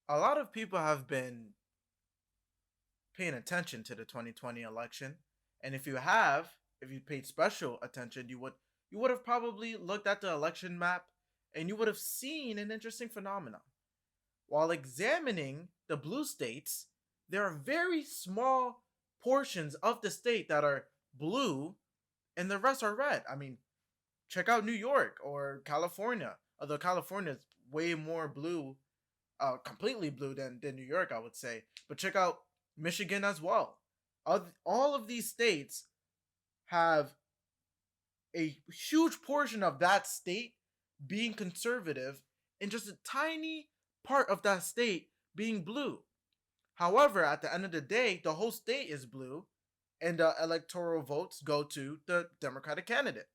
A lot of people have been paying attention to the 2020 election, and if you paid special attention, you would have probably looked at the election map and you would have seen an interesting phenomenon. While examining the blue states, there are very small portions of the state that are blue and the rest are red. I mean, check out New York or California. Although California is way more blue, completely blue than New York, I would say. But check out Michigan as well. All of these states have a huge portion of that state being conservative and just a tiny part of that state being blue. However, at the end of the day, the whole state is blue and the electoral votes go to the Democratic candidate.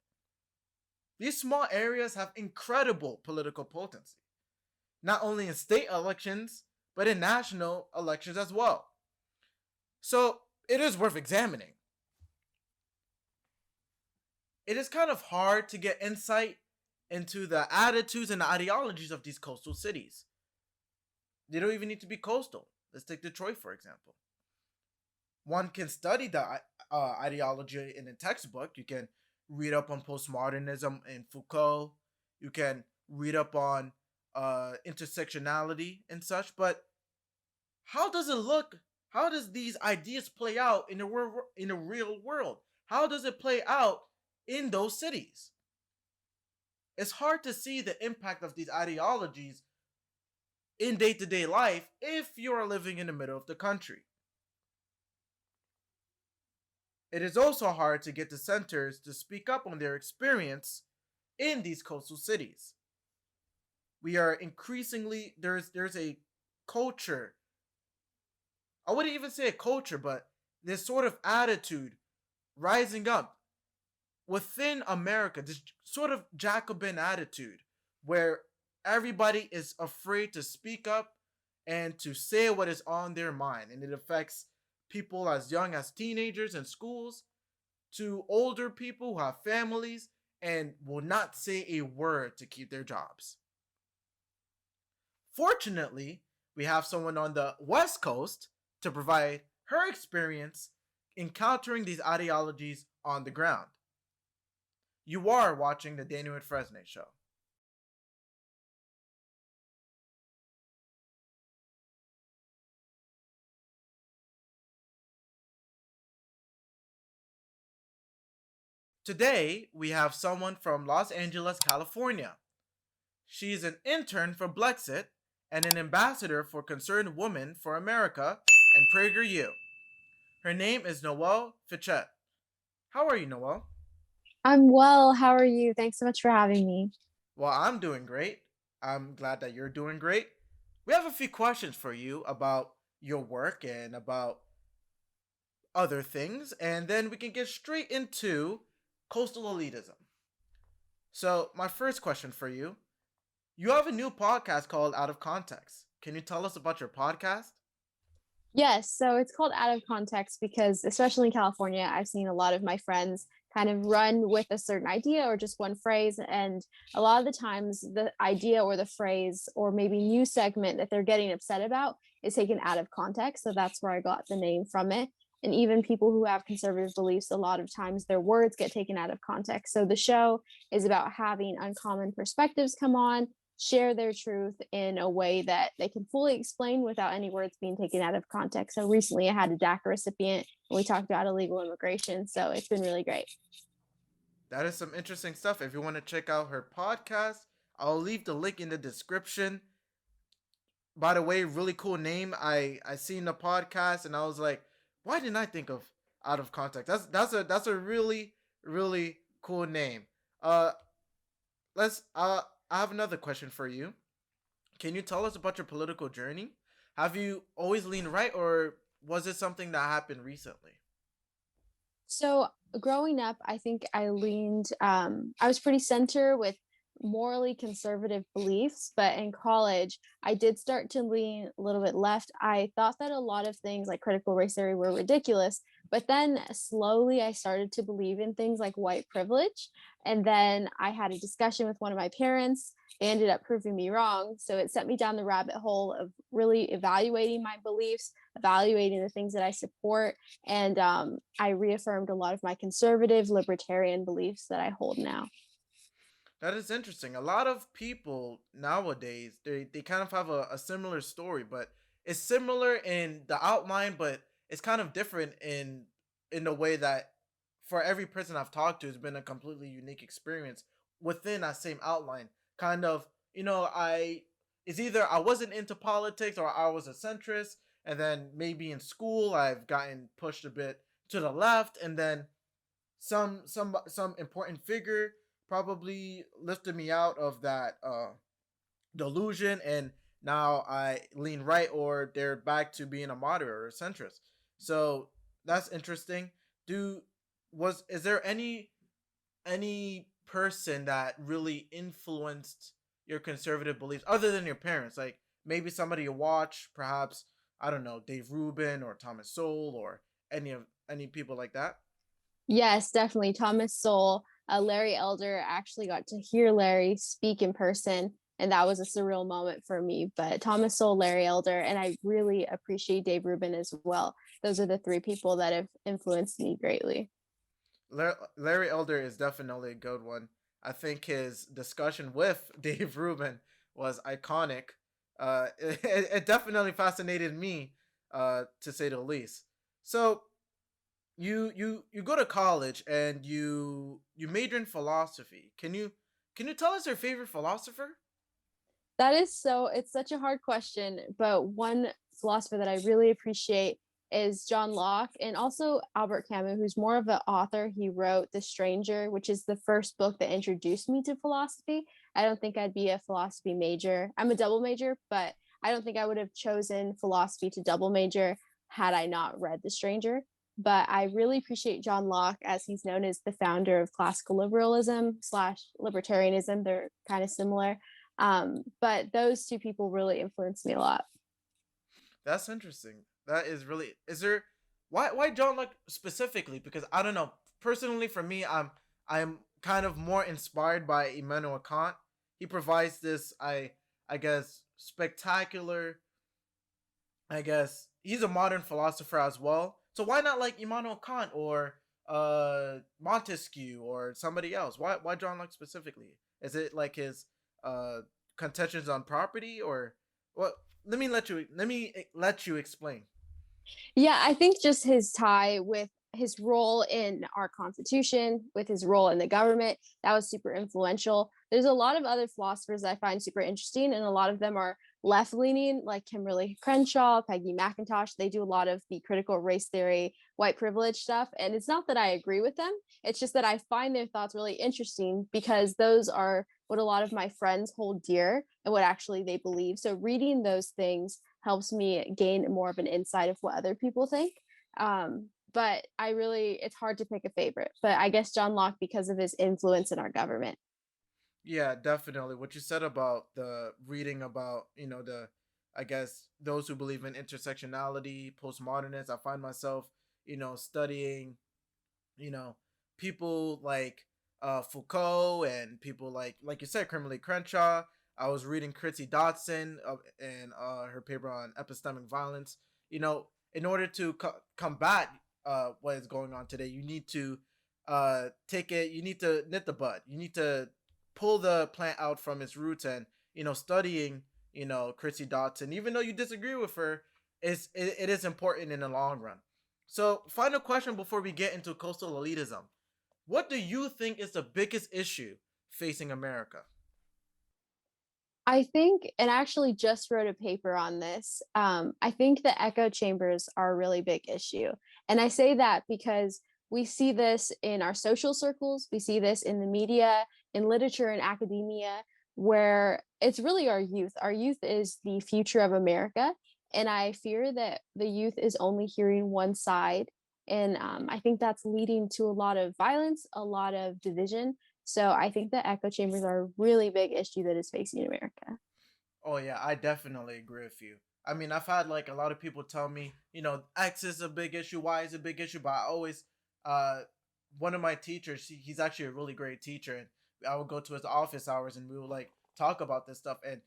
These small areas have incredible political potency, not only in state elections, but in national elections as well. So it is worth examining. It is kind of hard to get insight into the attitudes and the ideologies of these coastal cities. They don't even need to be coastal. Let's take Detroit, for example. One can study the ideology in a textbook. You can read up on postmodernism and Foucault. You can read up on intersectionality and such. But how does it look? How does these ideas play out in the real world? How does it play out in those cities? It's hard to see the impact of these ideologies in day-to-day life if you are living in the middle of the country. It is also hard to get the centers to speak up on their experience in these coastal cities. We are increasingly there's a culture. I wouldn't even say a culture, but this sort of attitude rising up within America, this sort of Jacobin attitude where everybody is afraid to speak up and to say what is on their mind. And it affects people as young as teenagers in schools to older people who have families and will not say a word to keep their jobs. Fortunately, we have someone on the West Coast to provide her experience encountering these ideologies on the ground. You are watching the Daniel Idfresne Show. Today, we have someone from Los Angeles, California. She's an intern for Blexit and an ambassador for Concerned Women for America and PragerU. Her name is Noelle Fichett. How are you, Noelle? I'm well. How are you? Thanks so much for having me. Well, I'm doing great. I'm glad that you're doing great. We have a few questions for you about your work and about other things, and then we can get straight into coastal elitism. So, my first question for you, you have a new podcast called Out of Context. Can you tell us about your podcast? Yes, so it's called Out of Context because, especially in California, I've seen a lot of my friends kind of run with a certain idea or just one phrase. And a lot of the times, the idea or the phrase or maybe new segment that they're getting upset about is taken out of context. So that's where I got the name from it. And even people who have conservative beliefs, a lot of times their words get taken out of context. So the show is about having uncommon perspectives come on, share their truth in a way that they can fully explain without any words being taken out of context. So recently I had a DACA recipient and we talked about illegal immigration. So it's been really great. That is some interesting stuff. If you want to check out her podcast, I'll leave the link in the description. By the way, really cool name. I seen the podcast and I was like, why didn't I think of Out of Context? That's a really cool name. Uh, let's. I have another question for you. Can you tell us about your political journey? Have you always leaned right, or was it something that happened recently? So growing up, I think I leaned, I was pretty center with morally conservative beliefs, but in college, I did start to lean a little bit left. I thought that a lot of things like critical race theory were ridiculous, but then slowly I started to believe in things like white privilege. And then I had a discussion with one of my parents. They ended up proving me wrong. So it sent me down the rabbit hole of really evaluating my beliefs, evaluating the things that I support. And I reaffirmed a lot of my conservative libertarian beliefs that I hold now. That is interesting. A lot of people nowadays, they kind of have a similar story, but it's similar in the outline, but it's kind of different in the way that for every person I've talked to, it's been a completely unique experience within that same outline. Kind of, I it's either I wasn't into politics or I was a centrist, and then maybe in school I've gotten pushed a bit to the left, and then some important figure probably lifted me out of that delusion, and now I lean right, or they're back to being a moderate or a centrist. So that's interesting. Do was is there any person that really influenced your conservative beliefs other than your parents? Like maybe somebody you watch, perhaps, I don't know, Dave Rubin or Thomas Sowell or any people like that. Yes, definitely. Thomas Sowell, Larry Elder, actually got to hear Larry speak in person, and that was a surreal moment for me. But Thomas Sowell, Larry Elder, and I really appreciate Dave Rubin as well. Those are the three people that have influenced me greatly. Larry Elder is definitely a good one. I think his discussion with Dave Rubin was iconic. It definitely fascinated me, to say the least. So you go to college and you major in philosophy. Can you tell us your favorite philosopher? That is so, it's such a hard question, but one philosopher that I really appreciate is John Locke and also Albert Camus, who's more of an author. He wrote The Stranger, which is the first book that introduced me to philosophy. I don't think I'd be a philosophy major. I'm a double major, but I don't think I would have chosen philosophy to double major had I not read The Stranger. But I really appreciate John Locke, as he's known as the founder of classical liberalism slash libertarianism. They're kind of similar, but those two people really influenced me a lot. That's interesting. That is really is there why John Locke specifically? Because I don't know. Personally, for me, I'm kind of more inspired by Immanuel Kant. He provides this, I guess, spectacular. I guess he's a modern philosopher as well. So why not like Immanuel Kant or Montesquieu or somebody else? Why John Locke specifically? Is it like his uh contentions on property, or what? Let me let you explain. Yeah, I think just his tie with his role in our constitution, with his role in the government, that was super influential. There's a lot of other philosophers that I find super interesting, and a lot of them are left leaning, like Kimberly Crenshaw, Peggy McIntosh. They do a lot of the critical race theory, white privilege stuff. And it's not that I agree with them, it's just that I find their thoughts really interesting because those are what a lot of my friends hold dear and what actually they believe. So reading those things helps me gain more of an insight of what other people think. But I really, it's hard to pick a favorite. But I guess John Locke because of his influence in our government. Yeah, definitely. What you said about the reading about, I guess those who believe in intersectionality, postmodernists, I find myself, studying, you know, people like Foucault, and people like you said, Kimberly Crenshaw. I was reading Chrissy Dodson, and her paper on epistemic violence. In order to combat what is going on today, you need to take it. You need to nip the bud. You need to pull the plant out from its roots, and studying Chrissy Dodson, even though you disagree with her, it is important in the long run. So, final question before we get into coastal elitism. What do you think is the biggest issue facing America? I think, and I actually just wrote a paper on this. I think the echo chambers are a really big issue. And I say that because we see this in our social circles, we see this in the media, in literature and academia, where it's really our youth. Our youth is the future of America. And I fear that the youth is only hearing one side. And I think that's leading to a lot of violence, a lot of division. So I think that echo chambers are a really big issue that is facing America. Oh yeah, I definitely agree with you. I mean, I've had like a lot of people tell me, X is a big issue, Y is a big issue, but I always, uh, one of my teachers, he's actually a really great teacher, and I would go to his office hours, and we would like talk about this stuff, and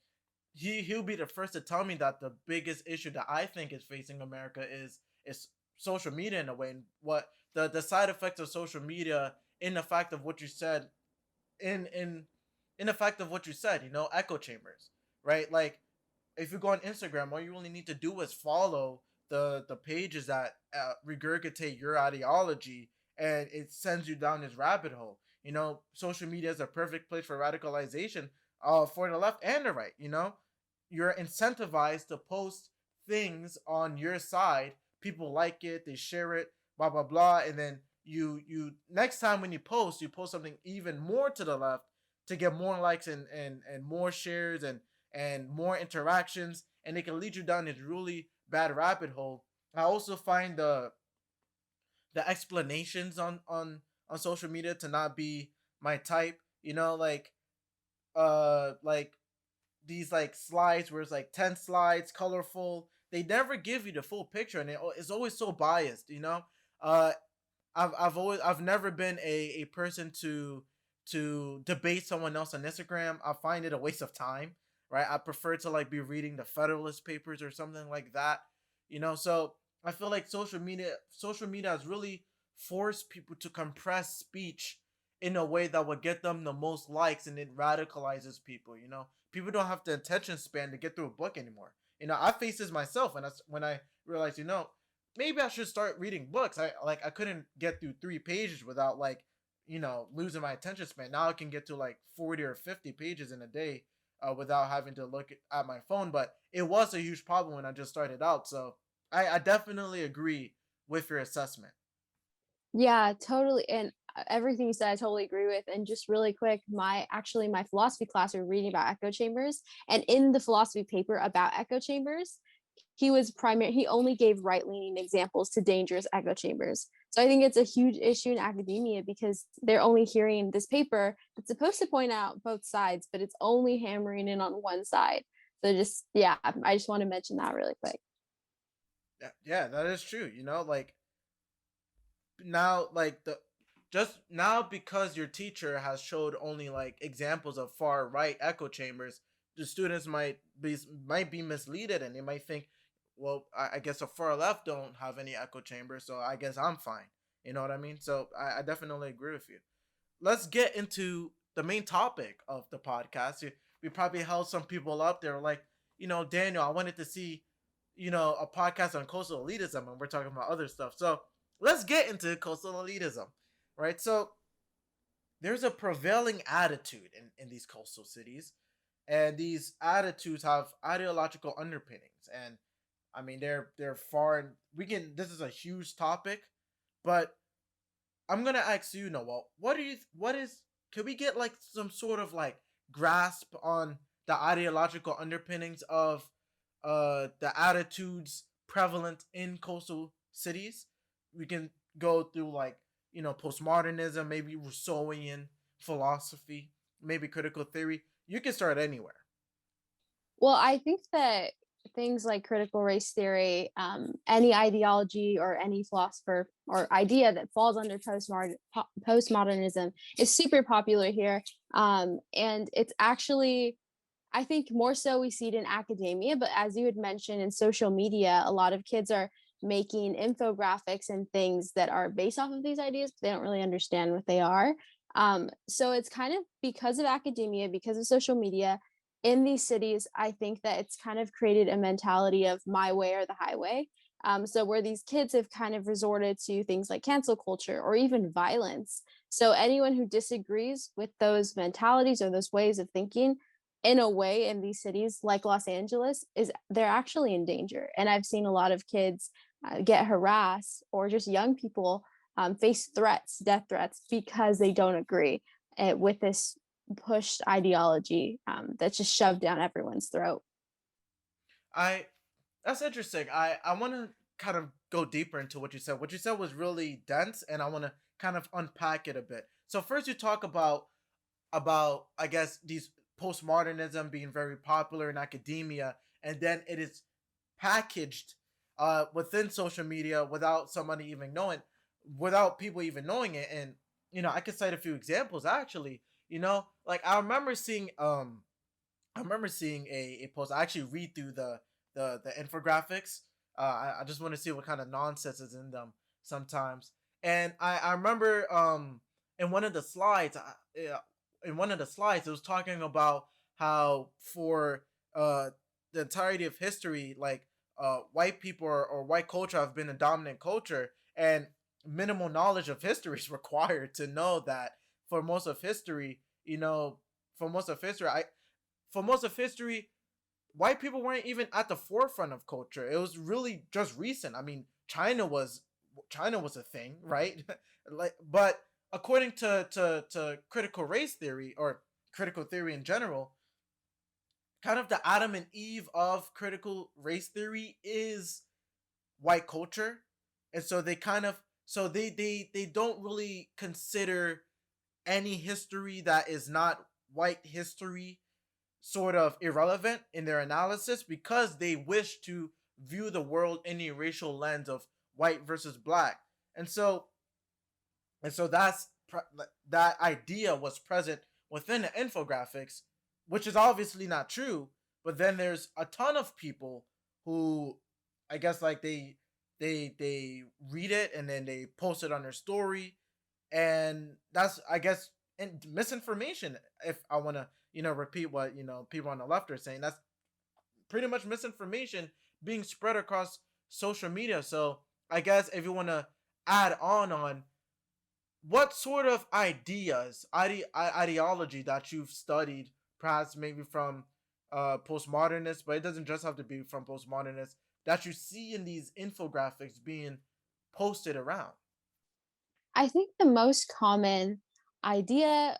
he'll be the first to tell me that the biggest issue that I think is facing America is social media in a way, and what the side effects of social media in the fact of what you said in in in the fact of what you said, echo chambers, right? Like if you go on Instagram, all you really need to do is follow the pages that regurgitate your ideology, and it sends you down this rabbit hole. Social media is a perfect place for radicalization, for the left and the right. You're incentivized to post things on your side. People like it, they share it, blah blah blah, and then you next time when you post something even more to the left to get more likes and more shares and more interactions, and it can lead you down this really bad rabbit hole. I also find the explanations on social media to not be my type. Like these like slides where it's like 10 slides, colorful. They never give you the full picture, and it's always so biased. Uh, I've never been a person to debate someone else on Instagram. I find it a waste of time, right? I prefer to like be reading the Federalist Papers or something like that. So I feel like social media has really forced people to compress speech in a way that would get them the most likes, and it radicalizes people. People don't have the attention span to get through a book anymore. I face this myself, and that's when I realized, maybe I should start reading books. I couldn't get through 3 pages without like, losing my attention span. Now I can get to like 40 or 50 pages in a day, without having to look at my phone. But it was a huge problem when I just started out. So I definitely agree with your assessment. Yeah, totally. And everything you said, I totally agree with. And just really quick, my philosophy class, we were reading about echo chambers. And in the philosophy paper about echo chambers, he only gave right-leaning examples to dangerous echo chambers. So I think it's a huge issue in academia because they're only hearing this paper that's supposed to point out both sides, but it's only hammering in on one side. So just yeah, I just want to mention that really quick. Yeah, that is true. Like now, like the just now, because your teacher has showed only like examples of far right echo chambers, the students might be misleaded, and they might think, well, I guess the far left don't have any echo chambers, so I guess I'm fine. You know what I mean? So I definitely agree with you. Let's get into the main topic of the podcast. We probably held some people up there like, Daniel, I wanted to see, a podcast on coastal elitism, and we're talking about other stuff. So let's get into coastal elitism, right? So there's a prevailing attitude in these coastal cities, and these attitudes have ideological underpinnings. And I mean, they're far. We can. This is a huge topic, but I'm gonna ask you, Noel. What do you? What is? Can we get like some sort of like grasp on the ideological underpinnings of the attitudes prevalent in coastal cities? We can go through like postmodernism, maybe Rousseauian philosophy, maybe critical theory. You can start anywhere. Well, I think that things like critical race theory, any ideology or any philosopher or idea that falls under postmodernism is super popular here. And it's actually, I think more so we see it in academia, but as you had mentioned in social media, a lot of kids are making infographics and things that are based off of these ideas, but they don't really understand what they are. So it's kind of because of academia, because of social media in these cities, I think that it's kind of created a mentality of my way or the highway. So where these kids have kind of resorted to things like cancel culture or even violence. So anyone who disagrees with those mentalities or those ways of thinking in a way in these cities like Los Angeles is they're actually in danger. And I've seen a lot of kids get harassed or just young people face threats, death threats, because they don't agree with this pushed ideology that's just shoved down everyone's throat. I That's interesting. I want to kind of go deeper into what you said. What you said was really dense, and I want to kind of unpack it a bit. So first, you talk about I guess these postmodernism being very popular in academia, and then it is packaged within social media without somebody even knowing, without people even knowing it. And I could cite a few examples actually. Like I remember seeing a post. I actually read through the infographics. I just want to see what kind of nonsense is in them sometimes. And I remember in one of the slides, it was talking about how for the entirety of history, like white people or white culture have been a dominant culture, and minimal knowledge of history is required to know that for most of history, for most of history, for most of history, white people weren't even at the forefront of culture. It was really just recent. I mean, China was a thing, right? Like, but according to critical race theory or critical theory in general, kind of the Adam and Eve of critical race theory is white culture. And so they kind of so they don't really consider any history that is not white history sort of irrelevant in their analysis, because they wish to view the world in a racial lens of white versus black. And so that idea was present within the infographics, which is obviously not true. But then there's a ton of people who, I guess, like they read it and then they post it on their story, and that's, I guess, misinformation. If I want to repeat what people on the left are saying, that's pretty much misinformation being spread across social media. So I guess if you want to add on what sort of ideology that you've studied, perhaps maybe from postmodernists, but it doesn't just have to be from postmodernists, that you see in these infographics being posted around. I think the most common idea,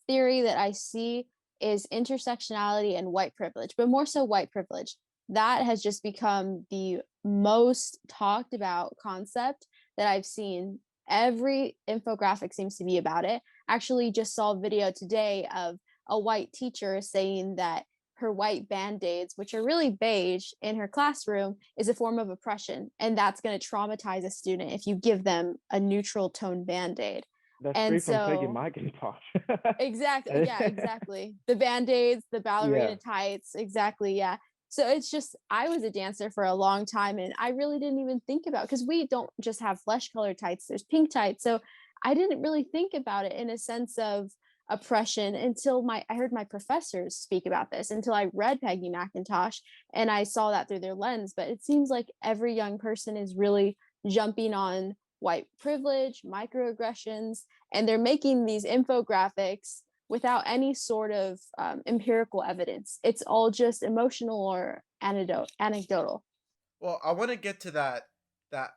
theory that I see is intersectionality and white privilege, but more so white privilege. That has just become the most talked about concept that I've seen. Every infographic seems to be about it. Actually, just saw a video today of a white teacher saying that her white band-aids, which are really beige, in her classroom is a form of oppression, and that's going to traumatize a student if you give them a neutral tone band-aid. That's And straight from taking so Macintosh. exactly, yeah, exactly, the band-aids, the Yeah. ballerina tights, exactly, yeah. So it's just, I was a dancer for a long time and I really didn't even think about, because we don't just have flesh color tights, there's pink tights. So I didn't really think about it in a sense of oppression until I heard my professors speak about this, until I read Peggy McIntosh and I saw that through their lens. But it seems like every young person is really jumping on white privilege, microaggressions, and they're making these infographics without any sort of empirical evidence. It's all just emotional or anecdotal. Well, I want to get to that that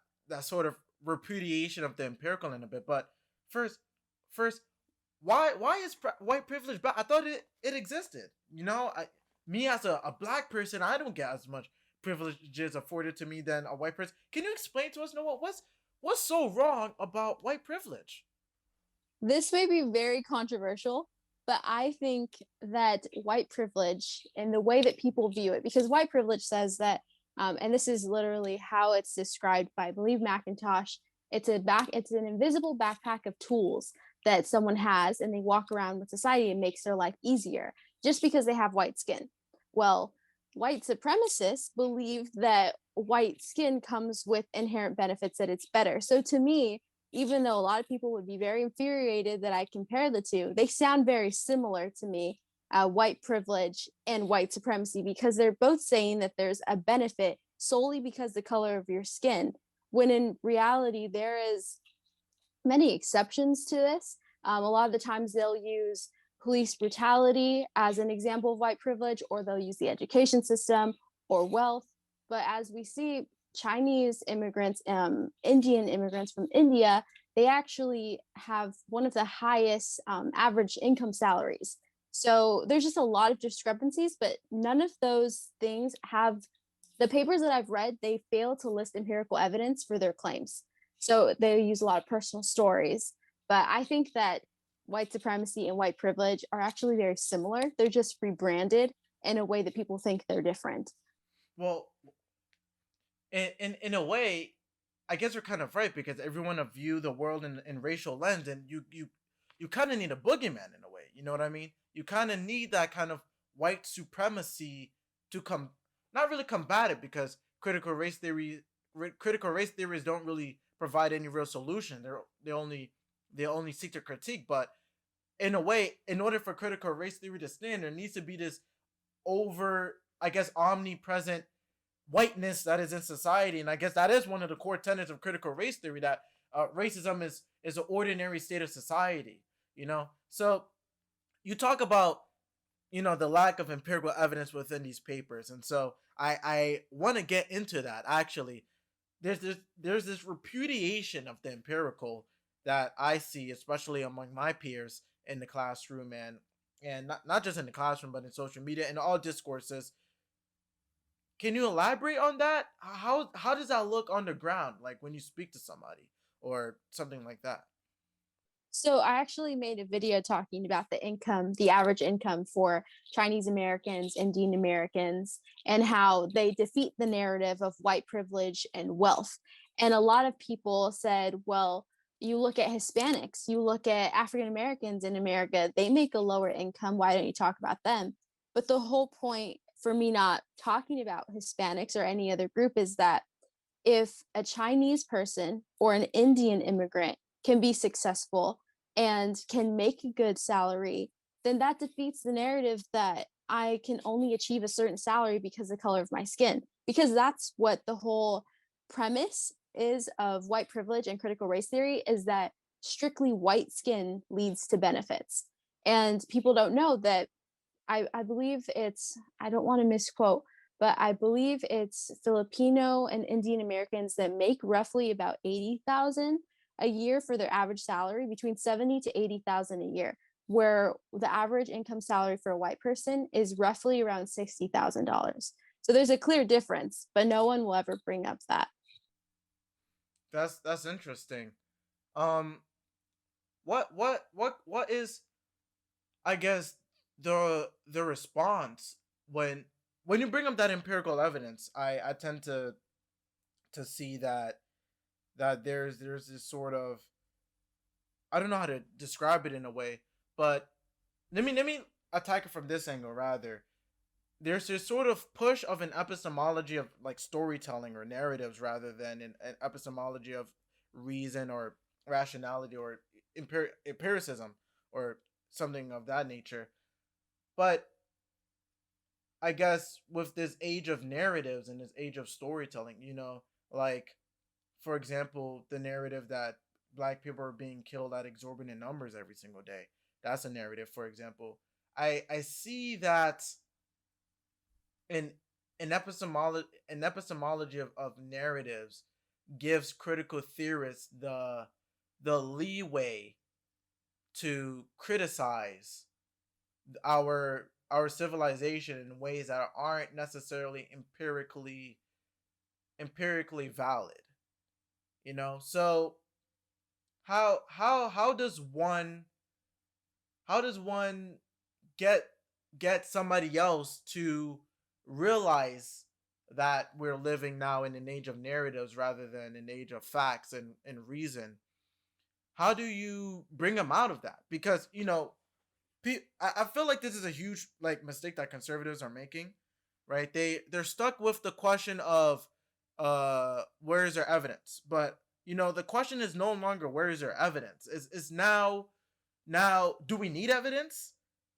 sort of repudiation of the empirical in a bit, but first, first, why is white privilege bad? I thought it existed. Me as a black person, I don't get as much privileges afforded to me than a white person. Can you explain to us, Noah, what's so wrong about white privilege? This may be very controversial, but I think that white privilege and the way that people view it, because white privilege says that, and this is literally how it's described by, I believe, Macintosh. It's an invisible backpack of tools that someone has, and they walk around with society and makes their life easier just because they have white skin. Well, white supremacists believe that white skin comes with inherent benefits, that it's better. So to me, even though a lot of people would be very infuriated that I compare the two, they sound very similar to me, white privilege and white supremacy, because they're both saying that there's a benefit solely because the color of your skin, when in reality, there is many exceptions to this. A lot of the times they'll use police brutality as an example of white privilege, or they'll use the education system or wealth. But as we see, Chinese immigrants, Indian immigrants from India, they actually have one of the highest average income salaries. So there's just a lot of discrepancies, but none of those things have, the papers that I've read, they fail to list empirical evidence for their claims. So they use a lot of personal stories. But I think that white supremacy and white privilege are actually very similar. They're just rebranded in a way that people think they're different. Well, in a way, I guess you're kind of right because everyone to view the world in racial lens, and you kind of need a boogeyman in a way. You know what I mean? You kind of need that kind of white supremacy to come, not really combat it because critical race theories don't really provide any real solution. They only seek to critique, but in a way, in order for critical race theory to stand, there needs to be this over, I guess, omnipresent whiteness that is in society, and I guess that is one of the core tenets of critical race theory, that racism is an ordinary state of society. You know, so you talk about, you know, the lack of empirical evidence within these papers, and so I want to get into that. Actually, there's this repudiation of the empirical that I see, especially among my peers in the classroom, and not just in the classroom but in social media and all discourses. Can you elaborate on that? How does that look on the ground, like when you speak to somebody or something like that? So I actually made a video talking about the average income for Chinese Americans, Indian Americans, and how they defeat the narrative of white privilege and wealth. And a lot of people said, well, you look at Hispanics, you look at African Americans in America, they make a lower income. Why don't you talk about them? But the whole point for me not talking about Hispanics or any other group is that if a Chinese person or an Indian immigrant can be successful and can make a good salary, then that defeats the narrative that I can only achieve a certain salary because of the color of my skin. Because that's what the whole premise is of white privilege and critical race theory, is that strictly white skin leads to benefits. And people don't know that I believe it's, I don't want to misquote, but I believe it's Filipino and Indian Americans that make roughly about 80,000 a year for their average salary, between 70 to 80,000 a year, where the average income salary for a white person is roughly around $60,000. So there's a clear difference, but no one will ever bring up that. That's interesting. Um, what is, I guess, the response when you bring up that empirical evidence? I tend to see that there's this sort of, I don't know how to describe it in a way, but let me attack it from this angle rather. There's this sort of push of an epistemology of like storytelling or narratives rather than an epistemology of reason or rationality or empiricism or something of that nature. But I guess with this age of narratives and this age of storytelling, you know, like for example, the narrative that black people are being killed at exorbitant numbers every single day. That's a narrative, for example. I see that an an epistemology of narratives gives critical theorists the leeway to criticize our civilization in ways that aren't necessarily empirically valid. You know, so how does one, how does one get get somebody else to realize that we're living now in an age of narratives rather than an age of facts and reason? How do you bring them out of that? Because you know, I feel like this is a huge like mistake that conservatives are making, right? They're stuck with the question of where is there evidence? But you know, the question is no longer where is there evidence. Is now do we need evidence?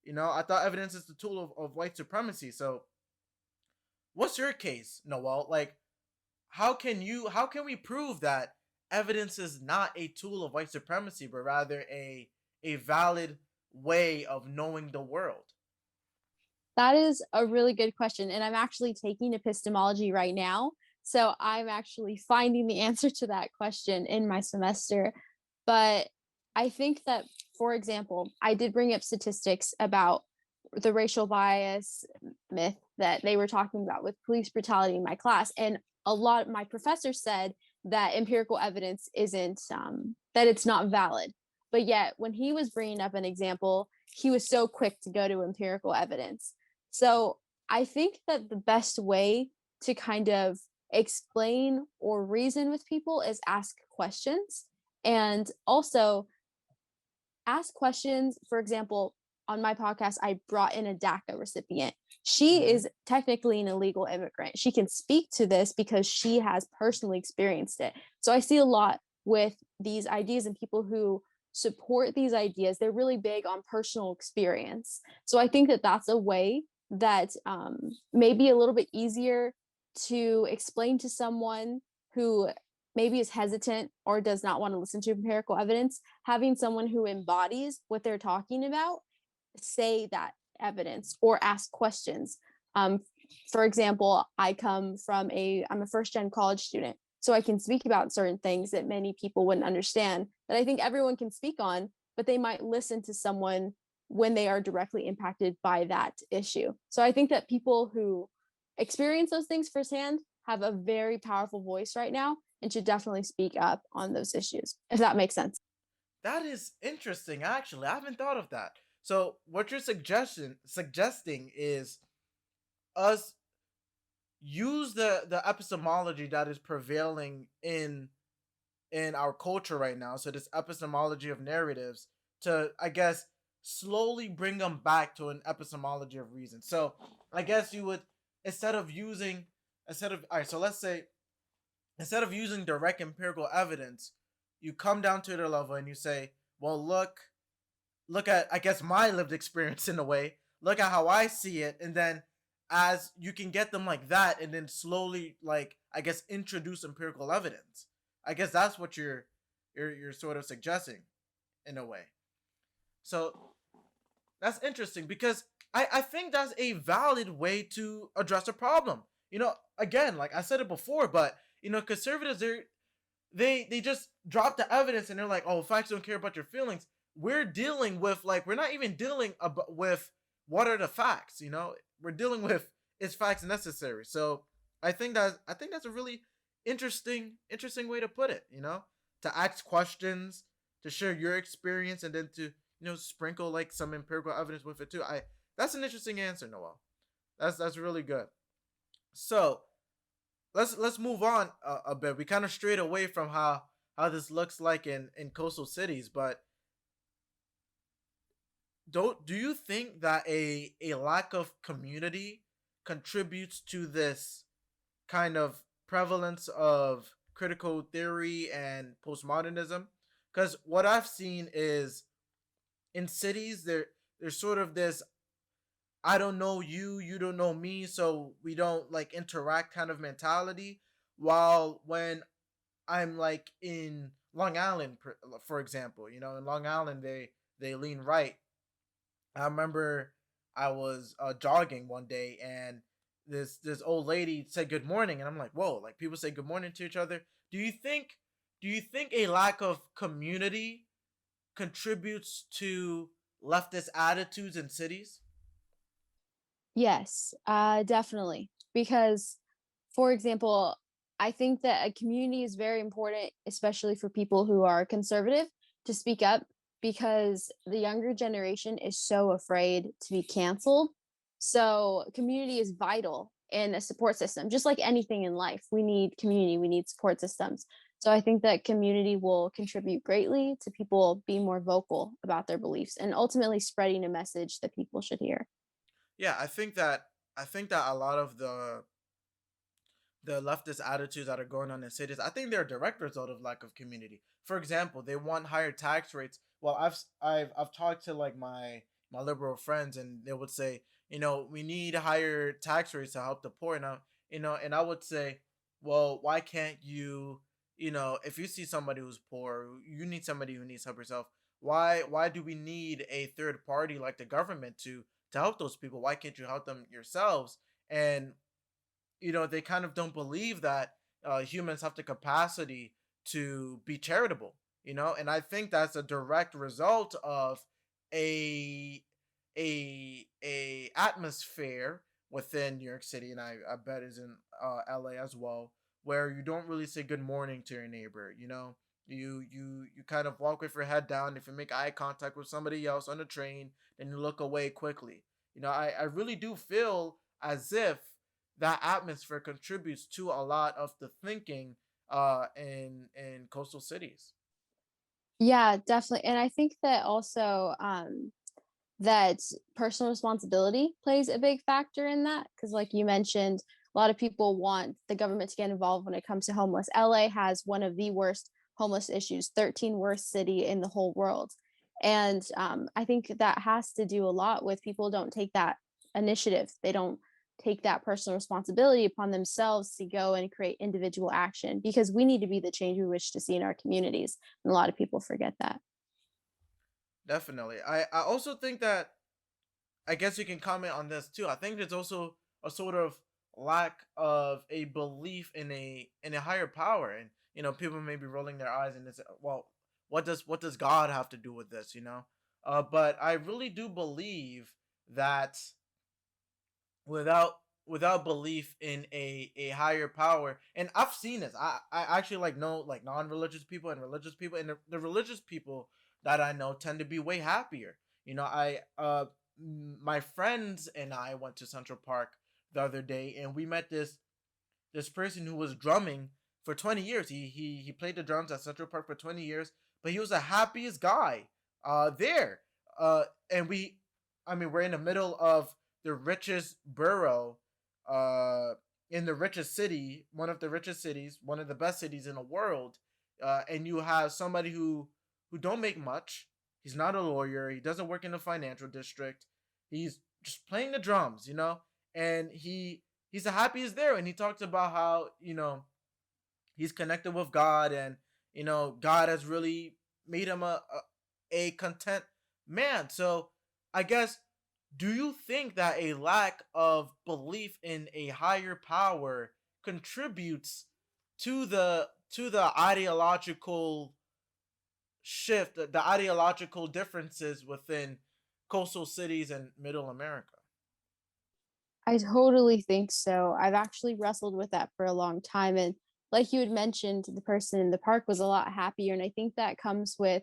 You know, I thought evidence is the tool of white supremacy. So what's your case, Noel? Like how can we prove that evidence is not a tool of white supremacy, but rather a valid way of knowing the world? That is a really good question. And I'm actually taking epistemology right now. So I'm actually finding the answer to that question in my semester. But I think that, for example, I did bring up statistics about the racial bias myth that they were talking about with police brutality in my class. And a lot, my professor said that empirical evidence isn't, that it's not valid. But yet, when he was bringing up an example, he was so quick to go to empirical evidence. So I think that the best way to kind of explain or reason with people is ask questions. And also ask questions. For example, on my podcast, I brought in a DACA recipient. She Mm-hmm. is technically an illegal immigrant. She can speak to this because she has personally experienced it. So I see a lot with these ideas and people who support these ideas. They're really big on personal experience. So I think that that's a way that may be a little bit easier to explain to someone who maybe is hesitant or does not want to listen to empirical evidence. Having someone who embodies what they're talking about say that evidence or ask questions. Um, for example, I'm a first gen college student, so I can speak about certain things that many people wouldn't understand that I think everyone can speak on, but they might listen to someone when they are directly impacted by that issue. So I think that people who experience those things firsthand have a very powerful voice right now and should definitely speak up on those issues, if that makes sense. That is interesting, actually. I haven't thought of that. So what you're suggesting is us use the epistemology that is prevailing in our culture right now. So this epistemology of narratives to, I guess, slowly bring them back to an epistemology of reason. So I guess you would, instead of using instead of all right. So let's say instead of using direct empirical evidence, you come down to their level and you say, well, look at, I guess, my lived experience in a way. Look at how I see it, and then as you can get them like that, and then slowly, like, I guess, introduce empirical evidence. I guess that's what you're sort of suggesting in a way. So that's interesting because I think that's a valid way to address a problem. Again, like I said it before, but conservatives, they just drop the evidence and they're like, oh, facts don't care about your feelings. We're dealing with, like, we're not even dealing with what are the facts. We're dealing with, is facts necessary. So I think that's a really interesting way to put it. To ask questions, to share your experience, and then to sprinkle like some empirical evidence with it too. I That's an interesting answer, Noel. That's really good. So let's move on a bit. We kind of strayed away from how this looks like in coastal cities, but do you think that a lack of community contributes to this kind of prevalence of critical theory and postmodernism? Because what I've seen is in cities there's sort of this, I don't know you, you don't know me, so we don't like interact kind of mentality. While when I'm like in Long Island, for example, in Long Island they lean right. I remember I was jogging one day and this old lady said good morning, and I'm like, whoa, like people say good morning to each other. Do you think a lack of community contributes to leftist attitudes in cities? Yes, definitely. Because, for example, I think that a community is very important, especially for people who are conservative, to speak up because the younger generation is so afraid to be canceled. So, community is vital in a support system, just like anything in life. We need community, we need support systems. So, I think that community will contribute greatly to people being more vocal about their beliefs and ultimately spreading a message that people should hear. Yeah, I think that a lot of the leftist attitudes that are going on in cities, I think they're a direct result of lack of community. For example, they want higher tax rates. Well, I've talked to like my liberal friends, and they would say, we need higher tax rates to help the poor. And I would say, well, why can't you, if you see somebody who's poor, you need somebody who needs help yourself. Why do we need a third party like the government to help those people? Why can't you help them yourselves? And they kind of don't believe that humans have the capacity to be charitable. And I think that's a direct result of a a atmosphere within New York City, and I bet is in LA as well, where you don't really say good morning to your neighbor. You kind of walk with your head down. If you make eye contact with somebody else on the train, then you look away quickly. I really do feel as if that atmosphere contributes to a lot of the thinking in coastal cities. Yeah, definitely. And I think that also that personal responsibility plays a big factor in that because, like you mentioned, a lot of people want the government to get involved when it comes to homeless. LA has one of the worst homeless issues, 13th worst city in the whole world. And I think that has to do a lot with people don't take that initiative. They don't take that personal responsibility upon themselves to go and create individual action because we need to be the change we wish to see in our communities. And a lot of people forget that. Definitely. I also think that, I guess you can comment on this too. I think there's also a sort of lack of a belief in a higher power, and people may be rolling their eyes and it's, well, what does God have to do with this? But I really do believe that without without belief in a higher power, and I've seen this. I actually like know like non-religious people and religious people, and the religious people that I know tend to be way happier. I My friends and I went to Central Park the other day, and we met this person who was drumming for 20 years. He played the drums at Central Park for 20 years, but he was the happiest guy there. And I mean, we're in the middle of the richest borough, uh, in the richest city, one of the richest cities, one of the best cities in the world, and you have somebody who don't make much. He's not a lawyer. He doesn't work in the financial district. He's just playing the drums, and he's the happiest there. And he talks about how he's connected with God, and God has really made him a content man. So I guess, do you think that a lack of belief in a higher power contributes to the ideological shift, the ideological differences within coastal cities and middle America? I totally think so. I've actually wrestled with that for a long time. And like you had mentioned, the person in the park was a lot happier. And I think that comes with,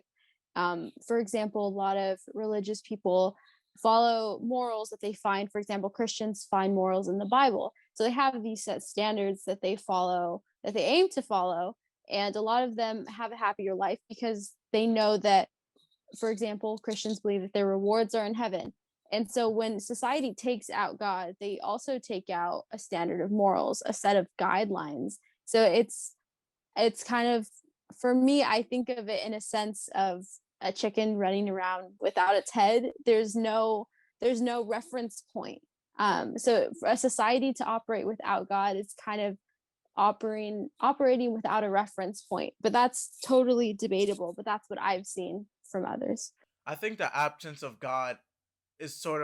for example, a lot of religious people follow morals that they find. For example, Christians find morals in the Bible. So they have these set standards that they follow, that they aim to follow. And a lot of them have a happier life because they know that, for example, Christians believe that their rewards are in heaven. And so when society takes out God, they also take out a standard of morals, a set of guidelines. So it's kind of, for me, I think of it in a sense of a chicken running around without its head. There's no reference point. So for a society to operate without God, it's kind of operating without a reference point. But that's totally debatable. But that's what I've seen from others. I think the absence of God is sort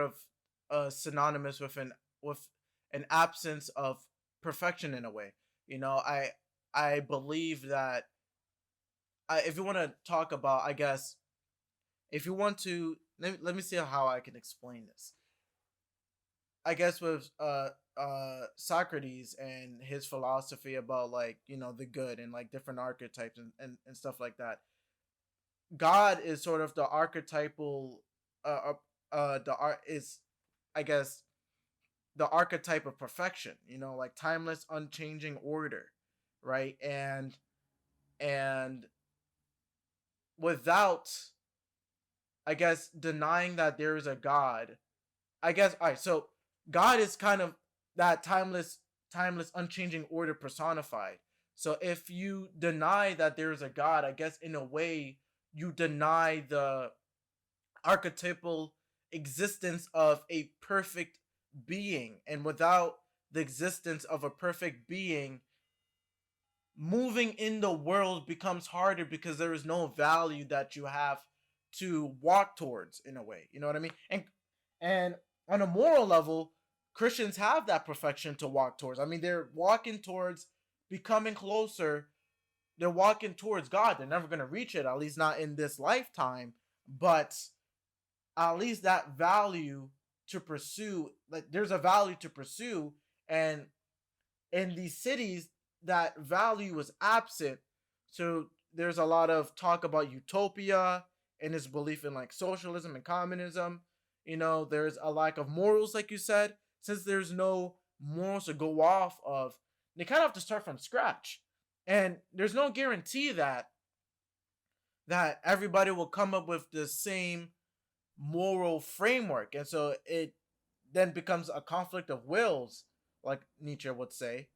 of synonymous with an absence of perfection in a way. I believe that, if you want to talk about, I guess, if you want to, let me see how I can explain this. I guess with Socrates and his philosophy about, like, the good and like different archetypes and stuff like that. God is sort of the archetypal, the art is, I guess, the archetype of perfection, like timeless unchanging order, right? And without, I guess, denying that there is a God, I guess, all right, so God is kind of that timeless unchanging order personified. So if you deny that there is a God, I guess in a way you deny the archetypal existence of a perfect being. And without the existence of a perfect being, moving in the world becomes harder because there is no value that you have to walk towards, in a way. You know what I mean? And on a moral level, Christians have that perfection to walk towards. I mean, they're walking towards becoming closer. They're walking towards God. They're never going to reach it, at least not in this lifetime. But at least that value to pursue, like, there's a value to pursue. And in these cities, that value was absent. So there's a lot of talk about utopia and his belief in like socialism and communism. There's a lack of morals, like you said. Since there's no morals to go off of, they kind of have to start from scratch. And there's no guarantee that everybody will come up with the same moral framework. And so it then becomes a conflict of wills, like Nietzsche would say.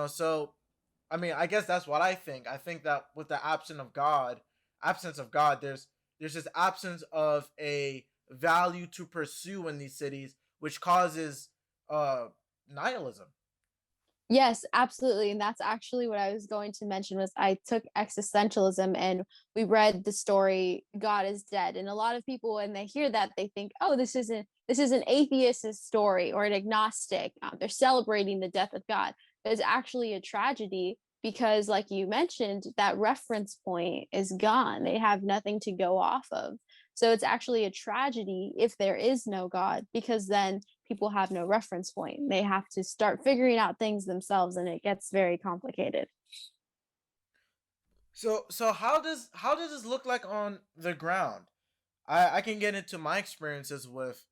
So I mean, I guess that's what I think. I think that with the absence of God, there's this absence of a value to pursue in these cities, which causes uh nihilism. Yes, absolutely. And that's actually what I was going to mention was I took existentialism and we read the story God is Dead. And a lot of people when they hear that they think, "Oh, this is an atheist's story or an agnostic. They're celebrating the death of God." But it's actually a tragedy because like you mentioned, that reference point is gone. They have nothing to go off of. So it's actually a tragedy if there is no God because then people have no reference point. They have to start figuring out things themselves and it gets very complicated. So how does this look like on the ground? I can get into my experiences with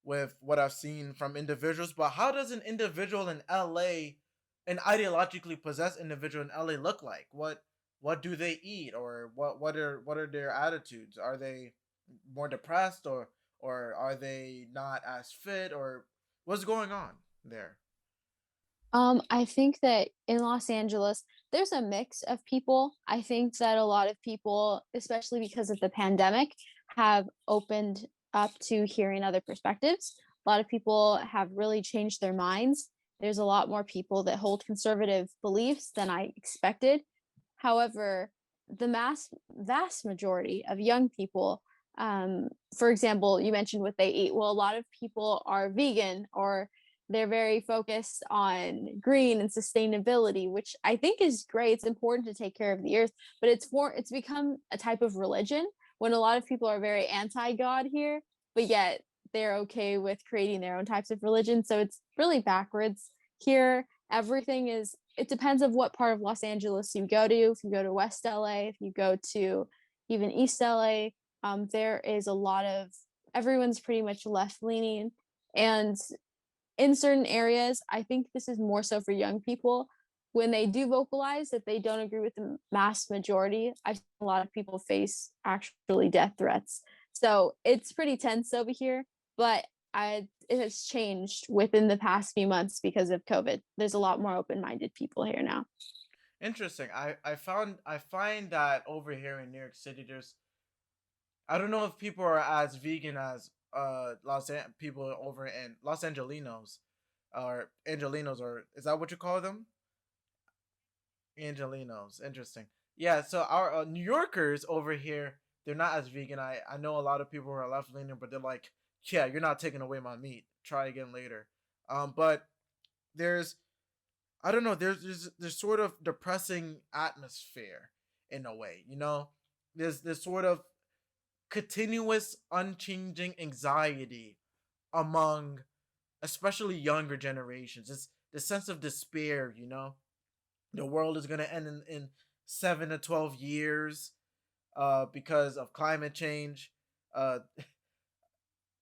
what I've seen from individuals, but how does an individual in LA, an ideologically possessed individual in LA look like? What do they eat, or what are their attitudes? Are they more depressed, or are they not as fit, or what's going on there? I think that in Los Angeles, there's a mix of people. I think that a lot of people, especially because of the pandemic, have opened up to hearing other perspectives. A lot of people have really changed their minds. There's a lot more people that hold conservative beliefs than I expected. However, the vast majority of young people, for example, you mentioned what they eat. Well, a lot of people are vegan or they're very focused on green and sustainability, which I think is great. It's important to take care of the earth, but it's become a type of religion when a lot of people are very anti-God here, but yet they're okay with creating their own types of religion. So it's really backwards here. Everything is it depends of what part of Los Angeles you go to. If you go to West LA, if you go to even East LA, there is a lot of everyone's pretty much left leaning and in certain areas, I think this is more so for young people. When they do vocalize that they don't agree with the mass majority, I've seen a lot of people face actually death threats. So it's pretty tense over here, but it has changed within the past few months because of COVID. There's a lot more open-minded people here now. Interesting. I find that over here in New York City, I don't know if people are as vegan as people over in Los Angelinos, or is that what you call them? Angelinos. Interesting. Yeah. So our New Yorkers over here, they're not as vegan. I know a lot of people who are left leaning, but they're like, yeah, you're not taking away my meat. Try again later. But there's I don't know. There's sort of depressing atmosphere in a way. There's this sort of continuous, unchanging anxiety among especially younger generations. It's the sense of despair. The world is gonna end in 7 to 12 years, because of climate change. Uh,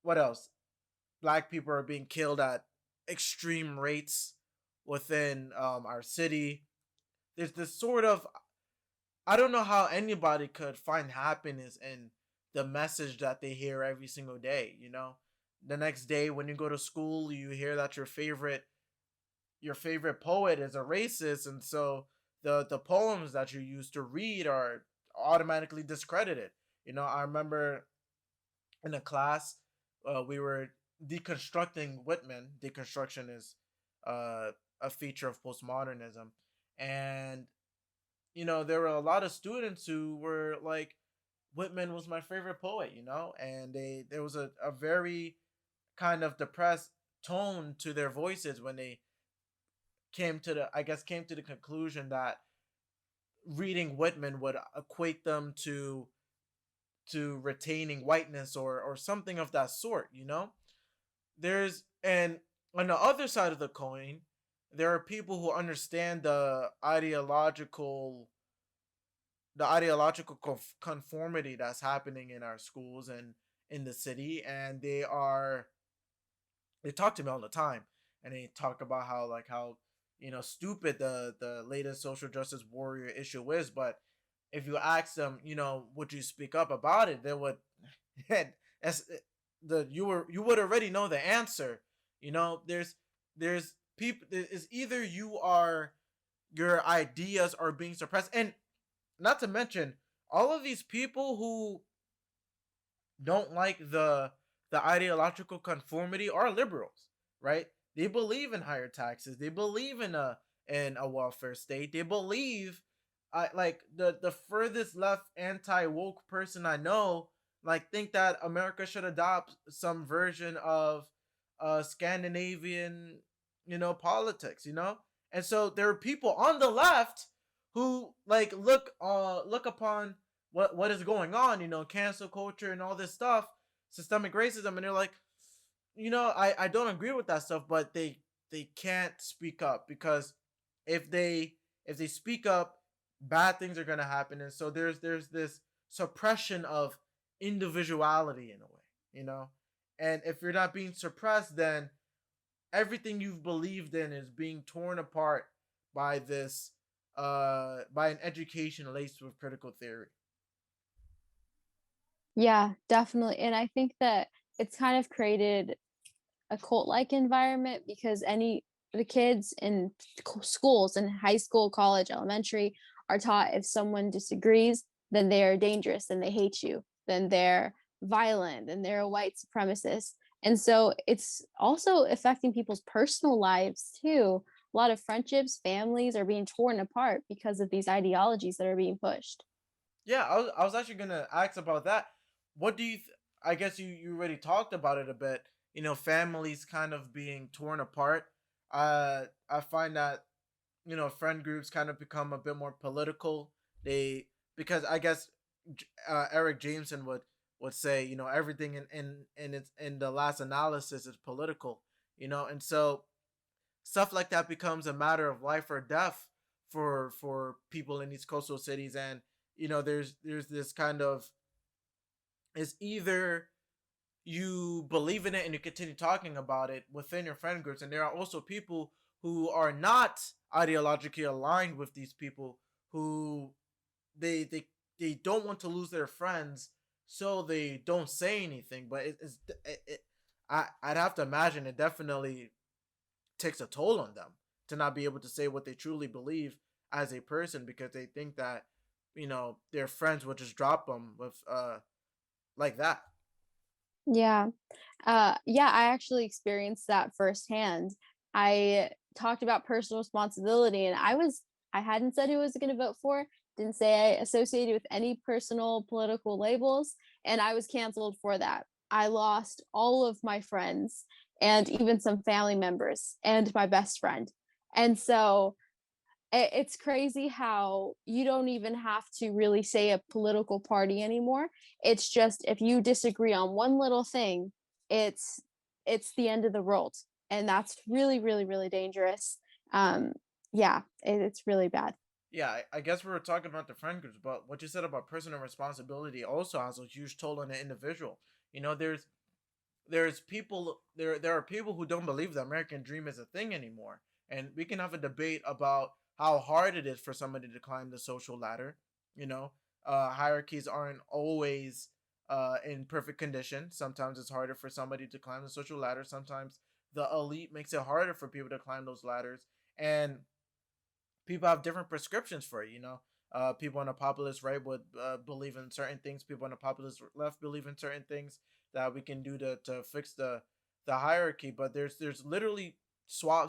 what else? Black people are being killed at extreme rates within our city. There's this sort of I don't know how anybody could find happiness in the message that they hear every single day. The next day when you go to school, you hear that your favorite poet is a racist, and so the poems that you used to read are automatically discredited. I remember in a class, we were deconstructing Whitman. Deconstruction is a feature of postmodernism, and there were a lot of students who were like, Whitman was my favorite poet, and there was a very kind of depressed tone to their voices when they came to the conclusion that reading Whitman would equate them to retaining whiteness, or something of that sort. And on the other side of the coin, there are people who understand the ideological conformity that's happening in our schools and in the city, and they talk to me all the time, and they talk about how stupid the latest social justice warrior issue is. But if you ask them, would you speak up about it, they would as you would already know the answer. There's people, is either your ideas are being suppressed, and not to mention all of these people who don't like the ideological conformity are liberals, right? They believe in higher taxes. They believe in a welfare state. They believe, like the furthest left anti woke person I know, like think that America should adopt some version of Scandinavian, politics, and so there are people on the left who like look upon what is going on, cancel culture and all this stuff, systemic racism, and they're like, I don't agree with that stuff, but they can't speak up because if they speak up, bad things are gonna happen, and so there's this suppression of individuality in a way, and if you're not being suppressed, then everything you've believed in is being torn apart by this by an education laced with critical theory. Yeah, definitely. And I think that it's kind of created a cult-like environment because the kids in schools in high school, college, elementary are taught if someone disagrees, then they are dangerous, then they hate you, then they're violent, then they're a white supremacist. And so it's also affecting people's personal lives too. A lot of friendships, families are being torn apart because of these ideologies that are being pushed. Yeah, I was actually gonna ask about that. What do you? I guess you already talked about it a bit. Families kind of being torn apart. I find that friend groups kind of become a bit more political. They because I guess Eric Jameson would say everything in the last analysis is political. And so stuff like that becomes a matter of life or death for people in these coastal cities, and there's this kind of, is either you believe in it and you continue talking about it within your friend groups, and there are also people who are not ideologically aligned with these people, who they don't want to lose their friends, so they don't say anything. But I'd have to imagine it definitely takes a toll on them to not be able to say what they truly believe as a person, because they think that their friends will just drop them with like that. Yeah. Yeah, I actually experienced that firsthand. I talked about personal responsibility and I hadn't said who I was going to vote for, didn't say I associated with any personal political labels, and I was canceled for that. I lost all of my friends and even some family members and my best friend. And so it's crazy how you don't even have to really say a political party anymore. It's just if you disagree on one little thing, it's it's the end of the world, and that's really, really, really dangerous. Um, yeah, it's really bad. Yeah, I guess we were talking about the friend groups, but what you said about personal responsibility also has a huge toll on the individual. There's people there are people who don't believe the American dream is a thing anymore, and we can have a debate about how hard it is for somebody to climb the social ladder. You know, Hierarchies aren't always in perfect condition. Sometimes it's harder for somebody to climb the social ladder. Sometimes the elite makes it harder for people to climb those ladders, and people have different prescriptions for it. People on the populist right would believe in certain things. People on the populist left believe in certain things that we can do to fix the hierarchy. But there's literally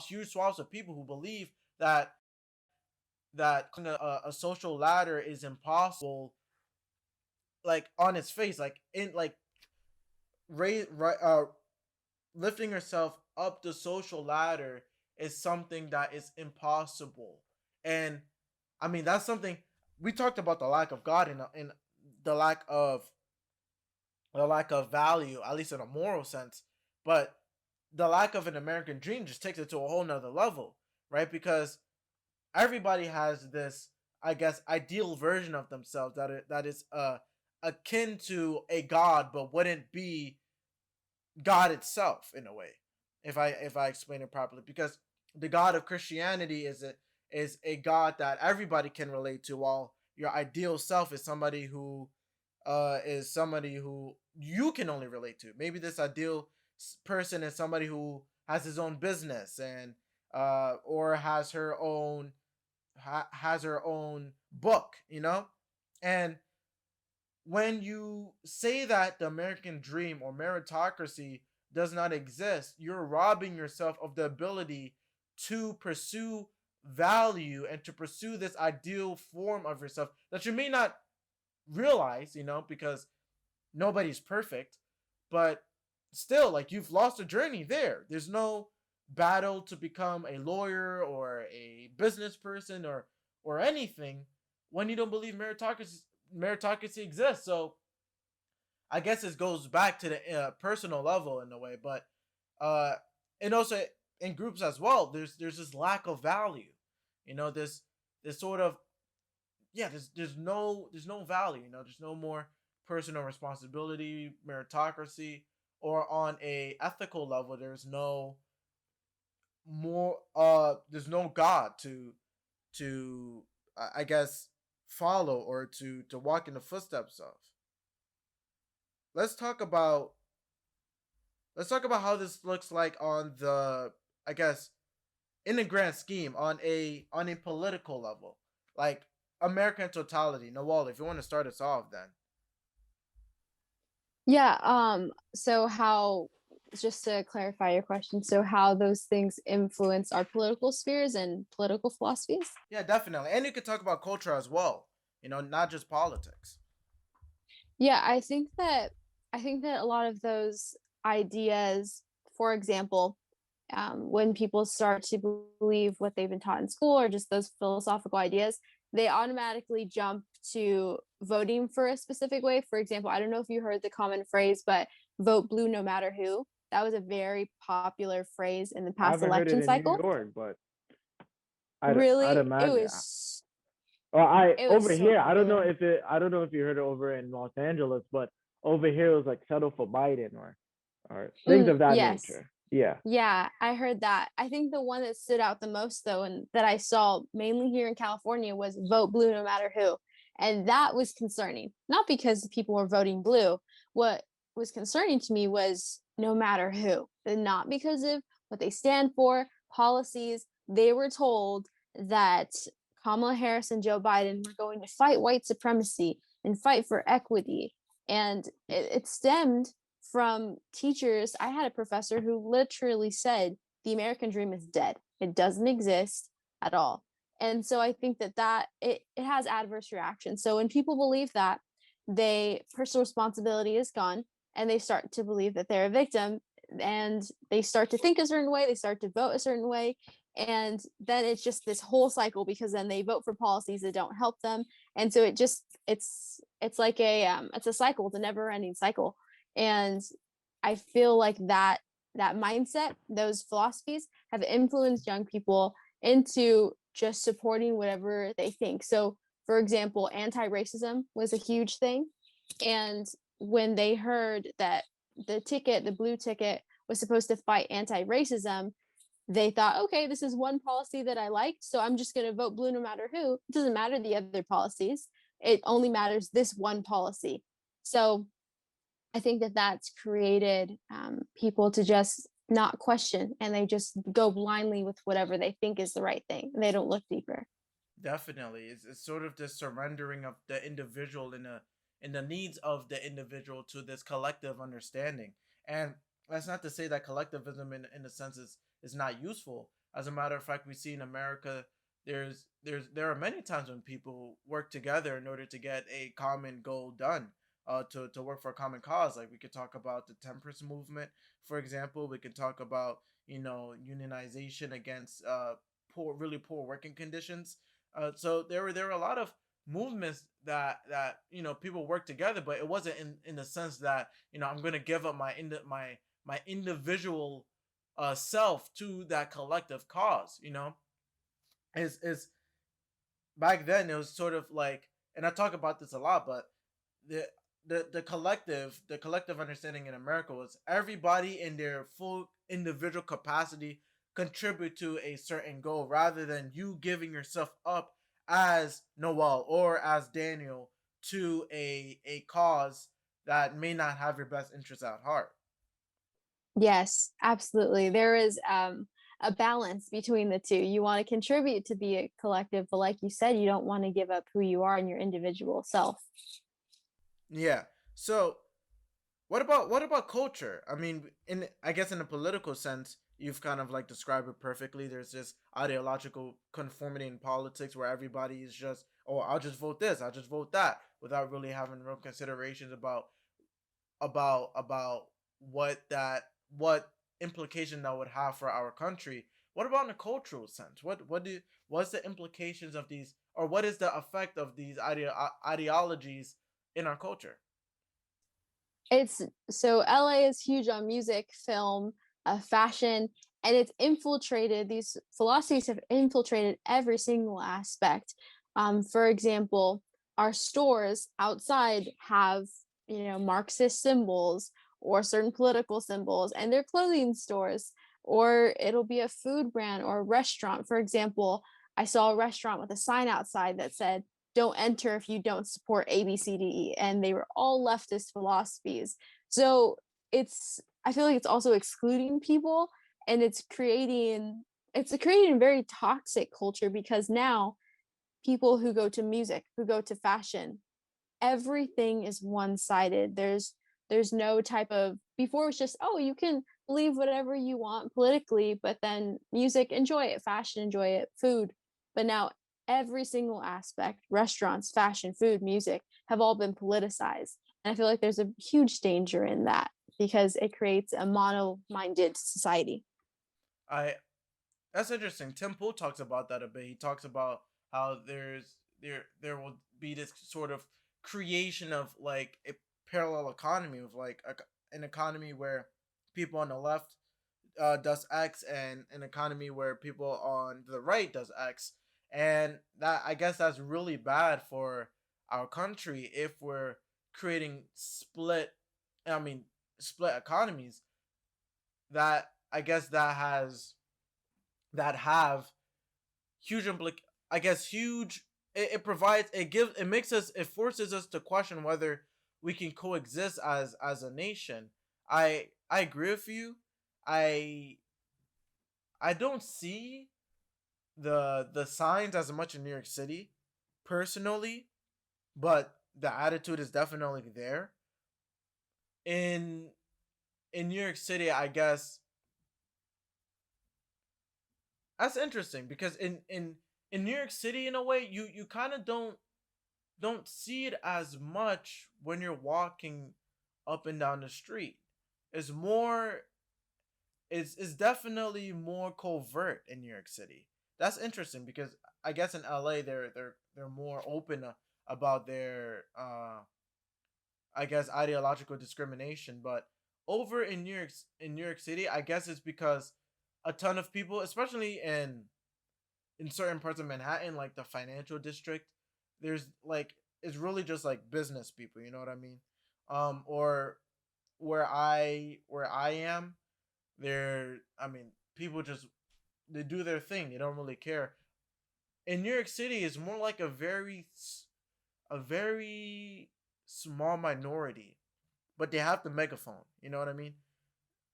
huge swaths of people who believe that a social ladder is impossible, like on its face, like in like raise right lifting yourself up the social ladder is something that is impossible. And I mean, that's something we talked about, the lack of God, in the lack of value, at least in a moral sense. But the lack of an American dream just takes it to a whole nother level, right? Because everybody has this I guess, ideal version of themselves that is akin to a god, but wouldn't be God itself in a way, if I explain it properly, because the God of Christianity is a God that everybody can relate to, while your ideal self is somebody who you can only relate to. Maybe this ideal person is somebody who has his own business, and or has her own book, and when you say that the American dream or meritocracy does not exist, you're robbing yourself of the ability to pursue value and to pursue this ideal form of yourself that you may not realize, because nobody's perfect, but still, like, you've lost a journey there. There's no battle to become a lawyer or a business person or anything when you don't believe meritocracy exists. So I guess this goes back to the personal level in a way, but uh, and also in groups as well. There's this lack of value, this sort of, yeah. There's no value. There's no more personal responsibility, meritocracy, or on a ethical level. There's no God to I guess follow, or to walk in the footsteps of. let's talk about let's talk about how this looks like on the, I guess, in the grand scheme, on a political level, like American totality. Noelle, if you want to start us off, then. Yeah, so how, just to clarify your question, so how those things influence our political spheres and political philosophies? Yeah, definitely, and you could talk about culture as well. Not just politics. Yeah, I think that a lot of those ideas, for example, when people start to believe what they've been taught in school or just those philosophical ideas, they automatically jump to voting for a specific way. For example, I don't know if you heard the common phrase, but vote blue no matter who. That was a very popular phrase in the I past haven't heard it election in New cycle. York, but I'd Really, it imagine. was Well, it was over so here, popular. I don't know if you heard it over in Los Angeles, but over here it was like settle for Biden or things of that Yes. nature. Yeah. Yeah, I heard that. I think the one that stood out the most, though, and that I saw mainly here in California, was vote blue no matter who. And that was concerning, not because people were voting blue. What was concerning to me was no matter who, and not because of what they stand for, policies. They were told that Kamala Harris and Joe Biden were going to fight white supremacy and fight for equity. And it stemmed from teachers. I had a professor who literally said the American dream is dead. It doesn't exist at all. And so I think that it has adverse reactions. So when people believe that, they personal responsibility is gone, and they start to believe that they're a victim, and they start to think a certain way, they start to vote a certain way, and then it's just this whole cycle, because then they vote for policies that don't help them. And so it's like it's a cycle, it's a never ending cycle. And I feel like that mindset, those philosophies have influenced young people into just supporting whatever they think. So, for example, anti-racism was a huge thing. And when they heard that the blue ticket, was supposed to fight anti-racism, they thought, okay, this is one policy that I liked, so I'm just going to vote blue no matter who. It doesn't matter the other policies. It only matters this one policy. So I think that that's created people to just not question, and they just go blindly with whatever they think is the right thing. And they don't look deeper. Definitely, it's sort of the surrendering of the individual in the needs of the individual to this collective understanding. And that's not to say that collectivism, in a sense, is not useful. As a matter of fact, we see in America, there are many times when people work together in order to get a common goal done. To work for a common cause. Like, we could talk about the temperance movement, for example. We could talk about, unionization against really poor working conditions. So there were a lot of movements that people work together, but it wasn't in the sense that, I'm going to give up my individual self to that collective cause. Is back then it was sort of like, and I talk about this a lot, but the the collective understanding in America was everybody in their full individual capacity contribute to a certain goal rather than you giving yourself up as Noel or as Daniel to a cause that may not have your best interests at heart. Yes, absolutely. There is a balance between the two. You want to contribute to be a collective, but like you said, you don't want to give up who you are and your individual self. Yeah. So what about culture? I mean, in I guess in a political sense, you've kind of like described it perfectly. There's this ideological conformity in politics where everybody is just, oh, I'll just vote this, I'll just vote that, without really having real considerations about what implication that would have for our country. What about in a cultural sense? What's the implications of these, or what is the effect of these ideologies in our culture? It's so LA is huge on music, film, fashion, and it's infiltrated. These philosophies have infiltrated every single aspect. For example, our stores outside have Marxist symbols or certain political symbols, and they're clothing stores, or it'll be a food brand or a restaurant. For example, I saw a restaurant with a sign outside that said don't enter if you don't support ABCDE. And they were all leftist philosophies. So I feel like it's also excluding people, and it's creating a very toxic culture because now people who go to music, who go to fashion, everything is one-sided. There's no type of, before it's just, oh, you can believe whatever you want politically, but then music, enjoy it, fashion, enjoy it, food. But now every single aspect, restaurants, fashion, food, music, have all been politicized. And I feel like there's a huge danger in that because it creates a mono-minded society. I That's interesting. Tim Pool talks about that a bit. He talks about how there will be this sort of creation of like a parallel economy of like an economy where people on the left does X, and an economy where people on the right does X, and that, I guess, that's really bad for our country if we're creating I mean, split economies that I guess that have huge I guess huge. It provides, it forces us to question whether we can coexist as a nation. I agree with you. I I don't see the signs as much in New York City personally, but the attitude is definitely there. In New York City, I guess that's interesting because in New York City, in a way, you kind of don't see it as much when you're walking up and down the street. It's more it's definitely more covert in New York City. That's interesting because I guess in LA they're more open about their I guess ideological discrimination, but over in New York City, I guess it's because a ton of people, especially in certain parts of Manhattan, like the financial district, there's like it's really just like business people, you know what I mean? Or where I am, I mean, people just they do their thing. They don't really care. In New York City, it's more like a very small minority, but they have the megaphone. You know what I mean?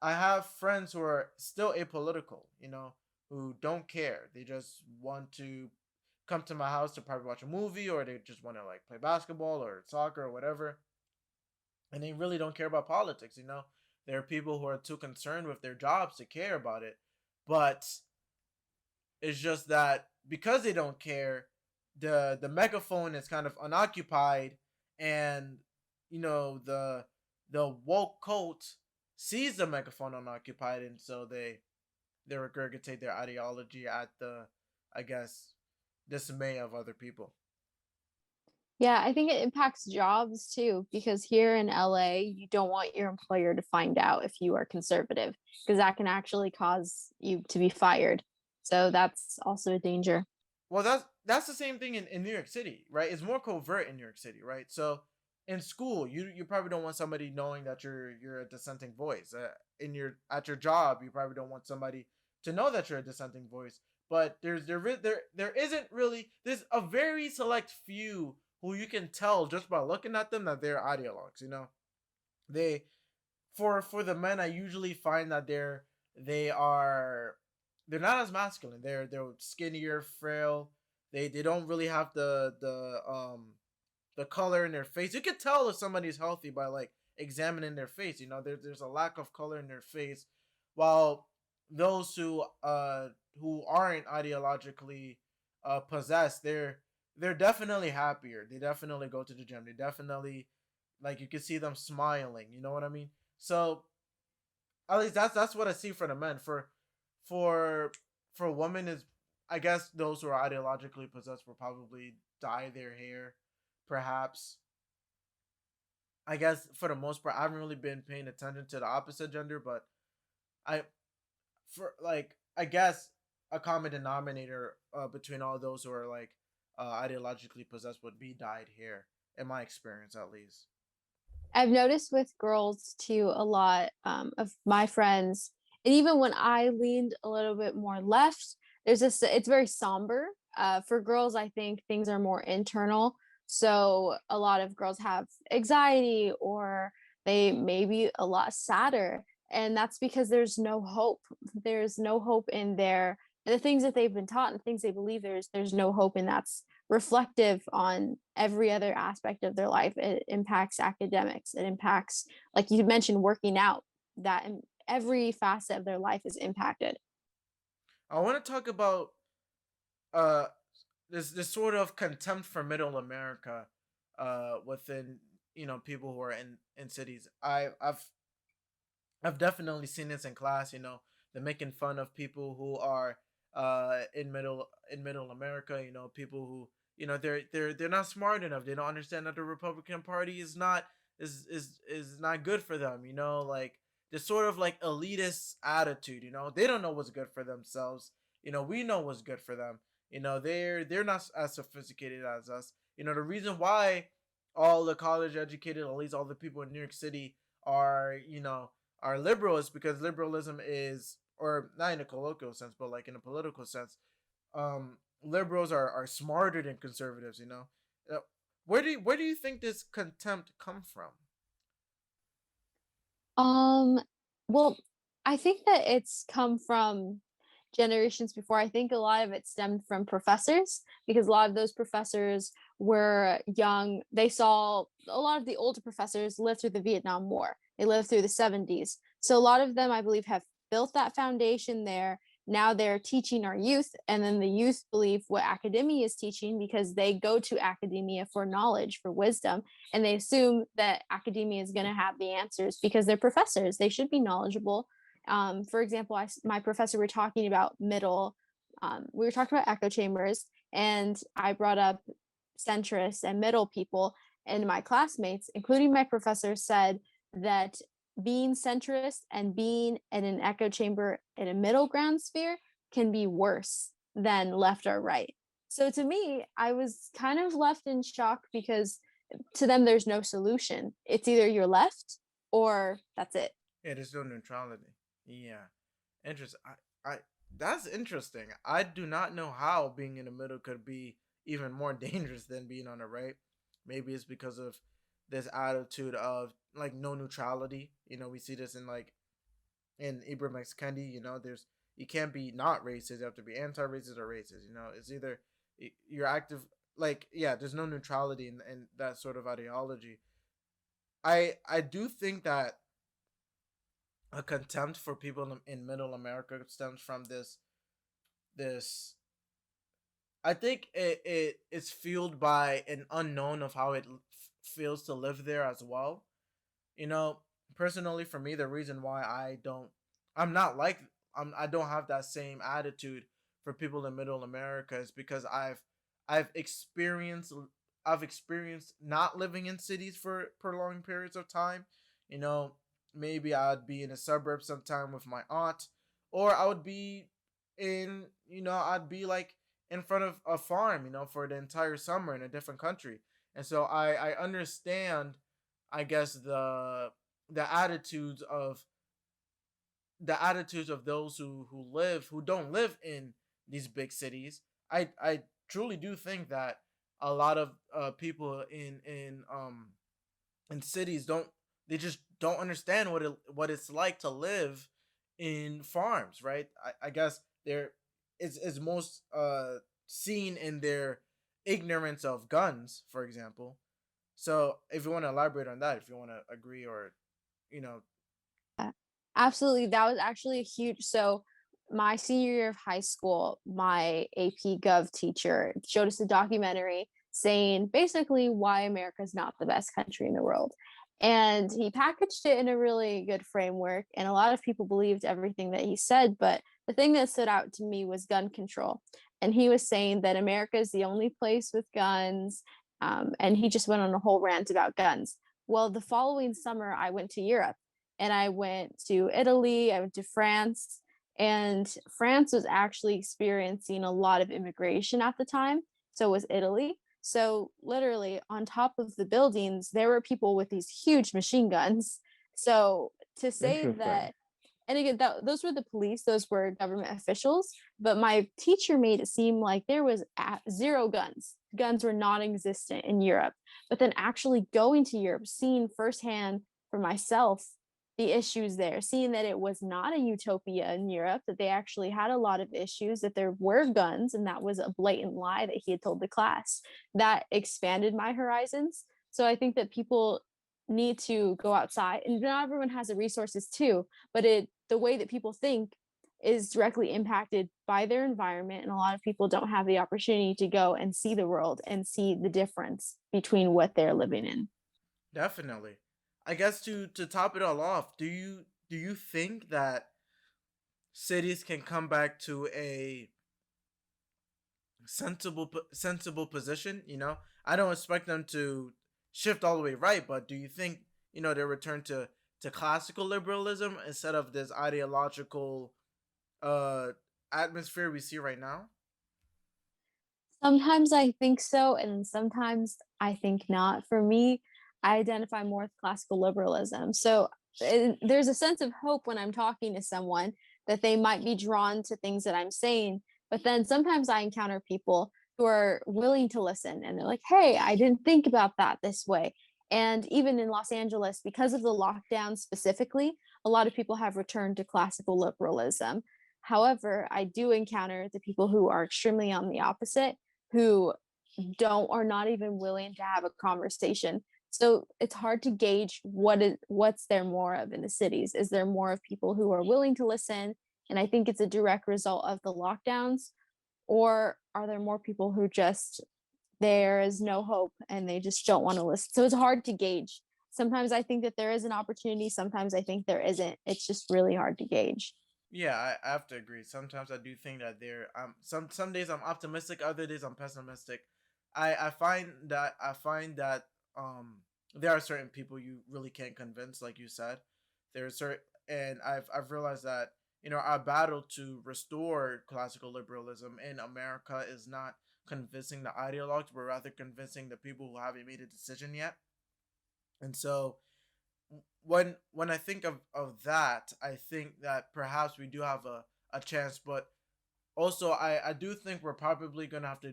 I have friends who are still apolitical, who don't care. They just want to come to my house to probably watch a movie, or they just want to like play basketball or soccer or whatever. And they really don't care about politics. There are people who are too concerned with their jobs to care about it. But it's just that because they don't care, the megaphone is kind of unoccupied, and the woke cult sees the megaphone unoccupied, and so they regurgitate their ideology at the, I guess, dismay of other people. Yeah, I think it impacts jobs too, because here in LA, you don't want your employer to find out if you are conservative, because that can actually cause you to be fired. So that's also a danger. Well, that's the same thing in New York City, right? It's more covert in New York City, right? So in school, you probably don't want somebody knowing that you're a dissenting voice. In your at your job, you probably don't want somebody to know that you're a dissenting voice. But there isn't really, there's a very select few who you can tell just by looking at them that they're ideologues. You know, they for the men, I usually find that they are they're not as masculine. They're skinnier, frail. They don't really have the color in their face. You can tell if somebody's healthy by like examining their face. You know, there's a lack of color in their face, while those who aren't ideologically possessed, they're definitely happier. They definitely go to the gym. They definitely, like, you can see them smiling. You know what I mean? So at least that's what I see for the men. For for women is, I guess those who are ideologically possessed will probably dye their hair, perhaps. I guess for the most part, I haven't really been paying attention to the opposite gender, but I for like I guess a common denominator between all those who are like ideologically possessed would be dyed hair, in my experience at least. I've noticed with girls too, a lot of my friends, and even when I leaned a little bit more left, there's this, it's very somber. For girls, I think things are more internal. So a lot of girls have anxiety, or they may be a lot sadder. And that's because there's no hope. There's no hope in the things that they've been taught and things they believe. There's no hope, and that's reflective on every other aspect of their life. It impacts academics. It impacts, like you mentioned, working out. That in every facet of their life is impacted. I want to talk about uh this sort of contempt for middle America within, you know, people who are in cities. I've definitely seen this in class. You know, they're making fun of people who are in middle America. You know, people who, you know, they're not smart enough. They don't understand that the Republican Party is not good for them. You know, like this sort of like elitist attitude. You know, they don't know what's good for themselves. You know, we know what's good for them. You know, they're not as sophisticated as us. You know, the reason why all the college educated, at least all the people in New York City, are, you know, are liberal is because liberalism is, or not in a colloquial sense, but like in a political sense, liberals are smarter than conservatives. You know, uh, where do you think this contempt come from? Um, well, I think that it's come from generations before. I think a lot of it stemmed from professors, because a lot of those professors were young. They saw a lot of the older professors live through the Vietnam War. They lived through the 70s. So a lot of them, I believe, have built that foundation there. Now they're teaching our youth, and then the youth believe what academia is teaching because they go to academia for knowledge, for wisdom, and they assume that academia is going to have the answers because they're professors. They should be knowledgeable. For example, my professor were talking about middle. We were talking about echo chambers, and I brought up centrists and middle people, and my classmates, including my professor, said that being centrist and being in an echo chamber in a middle ground sphere can be worse than left or right. So to me, I was kind of left in shock because to them, there's no solution. It's either you're left or that's it. Yeah, there's no neutrality. Yeah, interesting. I that's interesting. I do not know how being in the middle could be even more dangerous than being on the right. Maybe it's because of this attitude of like no neutrality. You know, we see this in like in Ibram X Kendi. You know, there's, you can't be not racist. You have to be anti-racist or racist. You know, it's either you're active. Like, yeah, there's no neutrality in that sort of ideology. I do think that a contempt for people in middle America stems from this. I think it's fueled by an unknown of how it feels to live there as well. You know, personally for me, the reason why I'm not like I don't have that same attitude for people in middle America is because I've experienced I've experienced not living in cities for prolonged periods of time. You know, maybe I'd be in a suburb sometime with my aunt, or I would be in, you know, I'd be like in front of a farm, for the entire summer in a different country. And so I understand, I guess, the attitudes of those who don't live in these big cities. I truly do think that a lot of people in cities don't they just don't understand what it's like to live in farms, right? I guess they're is most seen in their ignorance of guns, for example. So if you want to elaborate on that, if you want to agree, or you know Absolutely. That was actually a huge so my senior year of high school, my AP Gov teacher showed us a documentary saying basically why America is not the best country in the world. And he packaged it in a really good framework, and a lot of people believed everything that he said. But the thing that stood out to me was gun control. And he was saying that America is the only place with guns. And he just went on a whole rant about guns. Well, the following summer, I went to Europe and I went to Italy, I went to France, and France was actually experiencing a lot of immigration at the time. So was Italy. So literally on top of the buildings, there were people with these huge machine guns. So to say Interesting. that, and again, those were the police, those were government officials, but my teacher made it seem like there was zero guns. Guns were non-existent in Europe. But then actually going to Europe, seeing firsthand for myself the issues there, seeing that it was not a utopia in Europe, that they actually had a lot of issues, that there were guns, and that was a blatant lie that he had told the class. That expanded my horizons. So I think that people need to go outside, and not everyone has the resources too, but the way that people think is directly impacted by their environment, and a lot of people don't have the opportunity to go and see the world and see the difference between what they're living in. definitely. I guess to top it all off, do you think that cities can come back to a sensible position? I don't expect them to shift all the way right, but do you think they return to classical liberalism instead of this ideological uh atmosphere we see right now? Sometimes I think so, and sometimes I think not. For me, I identify more with classical liberalism. So there's a sense of hope when I'm talking to someone that they might be drawn to things that I'm saying. But then sometimes I encounter people who are willing to listen and they're like, hey, I didn't think about that this way. And even in Los Angeles, because of the lockdown specifically, a lot of people have returned to classical liberalism. However, I do encounter the people who are extremely on the opposite, who don't are not even willing to have a conversation. So it's hard to gauge what's there more of in the cities. Is there more of people who are willing to listen? And I think it's a direct result of the lockdowns, or are there more people who just there is no hope and they just don't want to listen? So it's hard to gauge. Sometimes I think that there is an opportunity, sometimes I think there isn't. It's just really hard to gauge. Yeah, I have to agree. Sometimes I do think that there some days I'm optimistic, other days I'm pessimistic. I find that there are certain people you really can't convince, like you said. There's certain, and I've realized that our battle to restore classical liberalism in America is not convincing the ideologues, but rather convincing the people who haven't made a decision yet. And so when I think of that, I think that perhaps we do have a chance, but also I do think we're probably gonna have to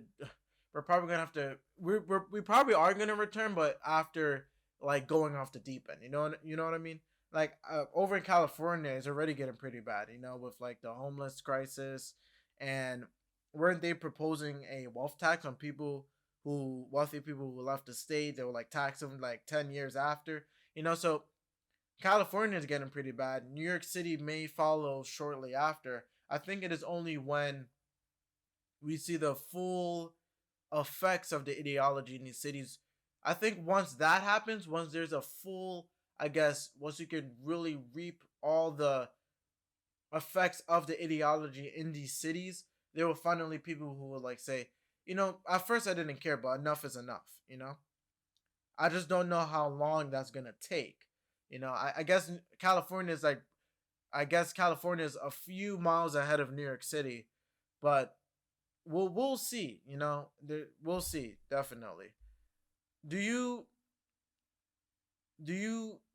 we probably are gonna return, but after like going off the deep end, you know what I mean? Like over in California, it's already getting pretty bad, with like the homeless crisis, and weren't they proposing a wealth tax on wealthy people who left the state? They were like tax them like 10 years after, so California is getting pretty bad. New York City may follow shortly after. I think it is only when we see the full effects of the ideology in these cities. I think once that happens, once there's a full, I guess, once you can really reap all the effects of the ideology in these cities, there will finally people who will like say, at first I didn't care, but enough is enough. I just don't know how long that's gonna take. I guess California is like, I guess California is a few miles ahead of New York City, but we'll see. We'll see, definitely. Do you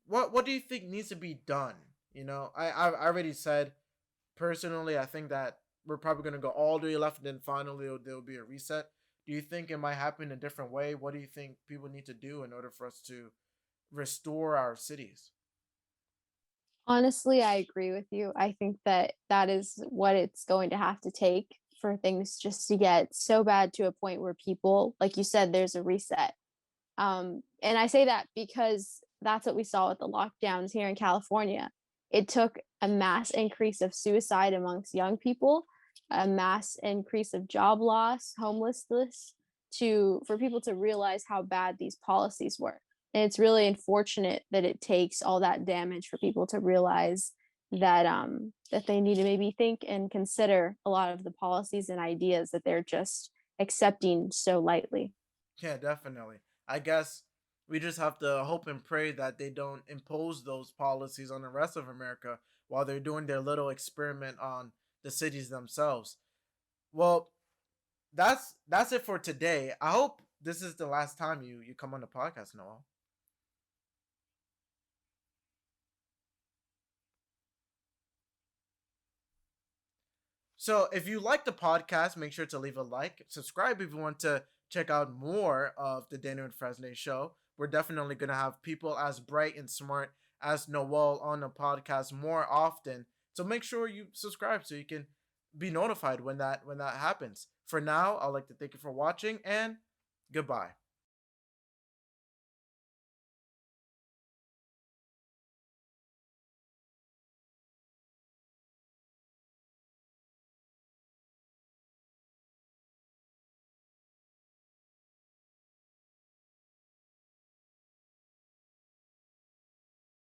what do you think needs to be done? I already said, personally, I think that we're probably gonna go all the way left, and then finally there'll be a reset. Do you think it might happen a different way? What do you think people need to do in order for us to restore our cities? Honestly, I agree with you. I think that that is what it's going to have to take for things just to get so bad to a point where people, like you said, there's a reset. And I say that because that's what we saw with the lockdowns here in California. It took a mass increase of suicide amongst young people, a mass increase of job loss, homelessness, to for people to realize how bad these policies were. And it's really unfortunate that it takes all that damage for people to realize that they need to maybe think and consider a lot of the policies and ideas that they're just accepting so lightly. Yeah, definitely. I guess we just have to hope and pray that they don't impose those policies on the rest of America while they're doing their little experiment on the cities themselves. Well, that's it for today. I hope this is the last time you come on the podcast, Noel. So if you like the podcast, make sure to leave a like, subscribe if you want to check out more of the Daniel Idfresne Show. We're definitely gonna have people as bright and smart as Noel on the podcast more often. So make sure you subscribe so you can be notified when that happens. For now, I'd like to thank you for watching, and goodbye.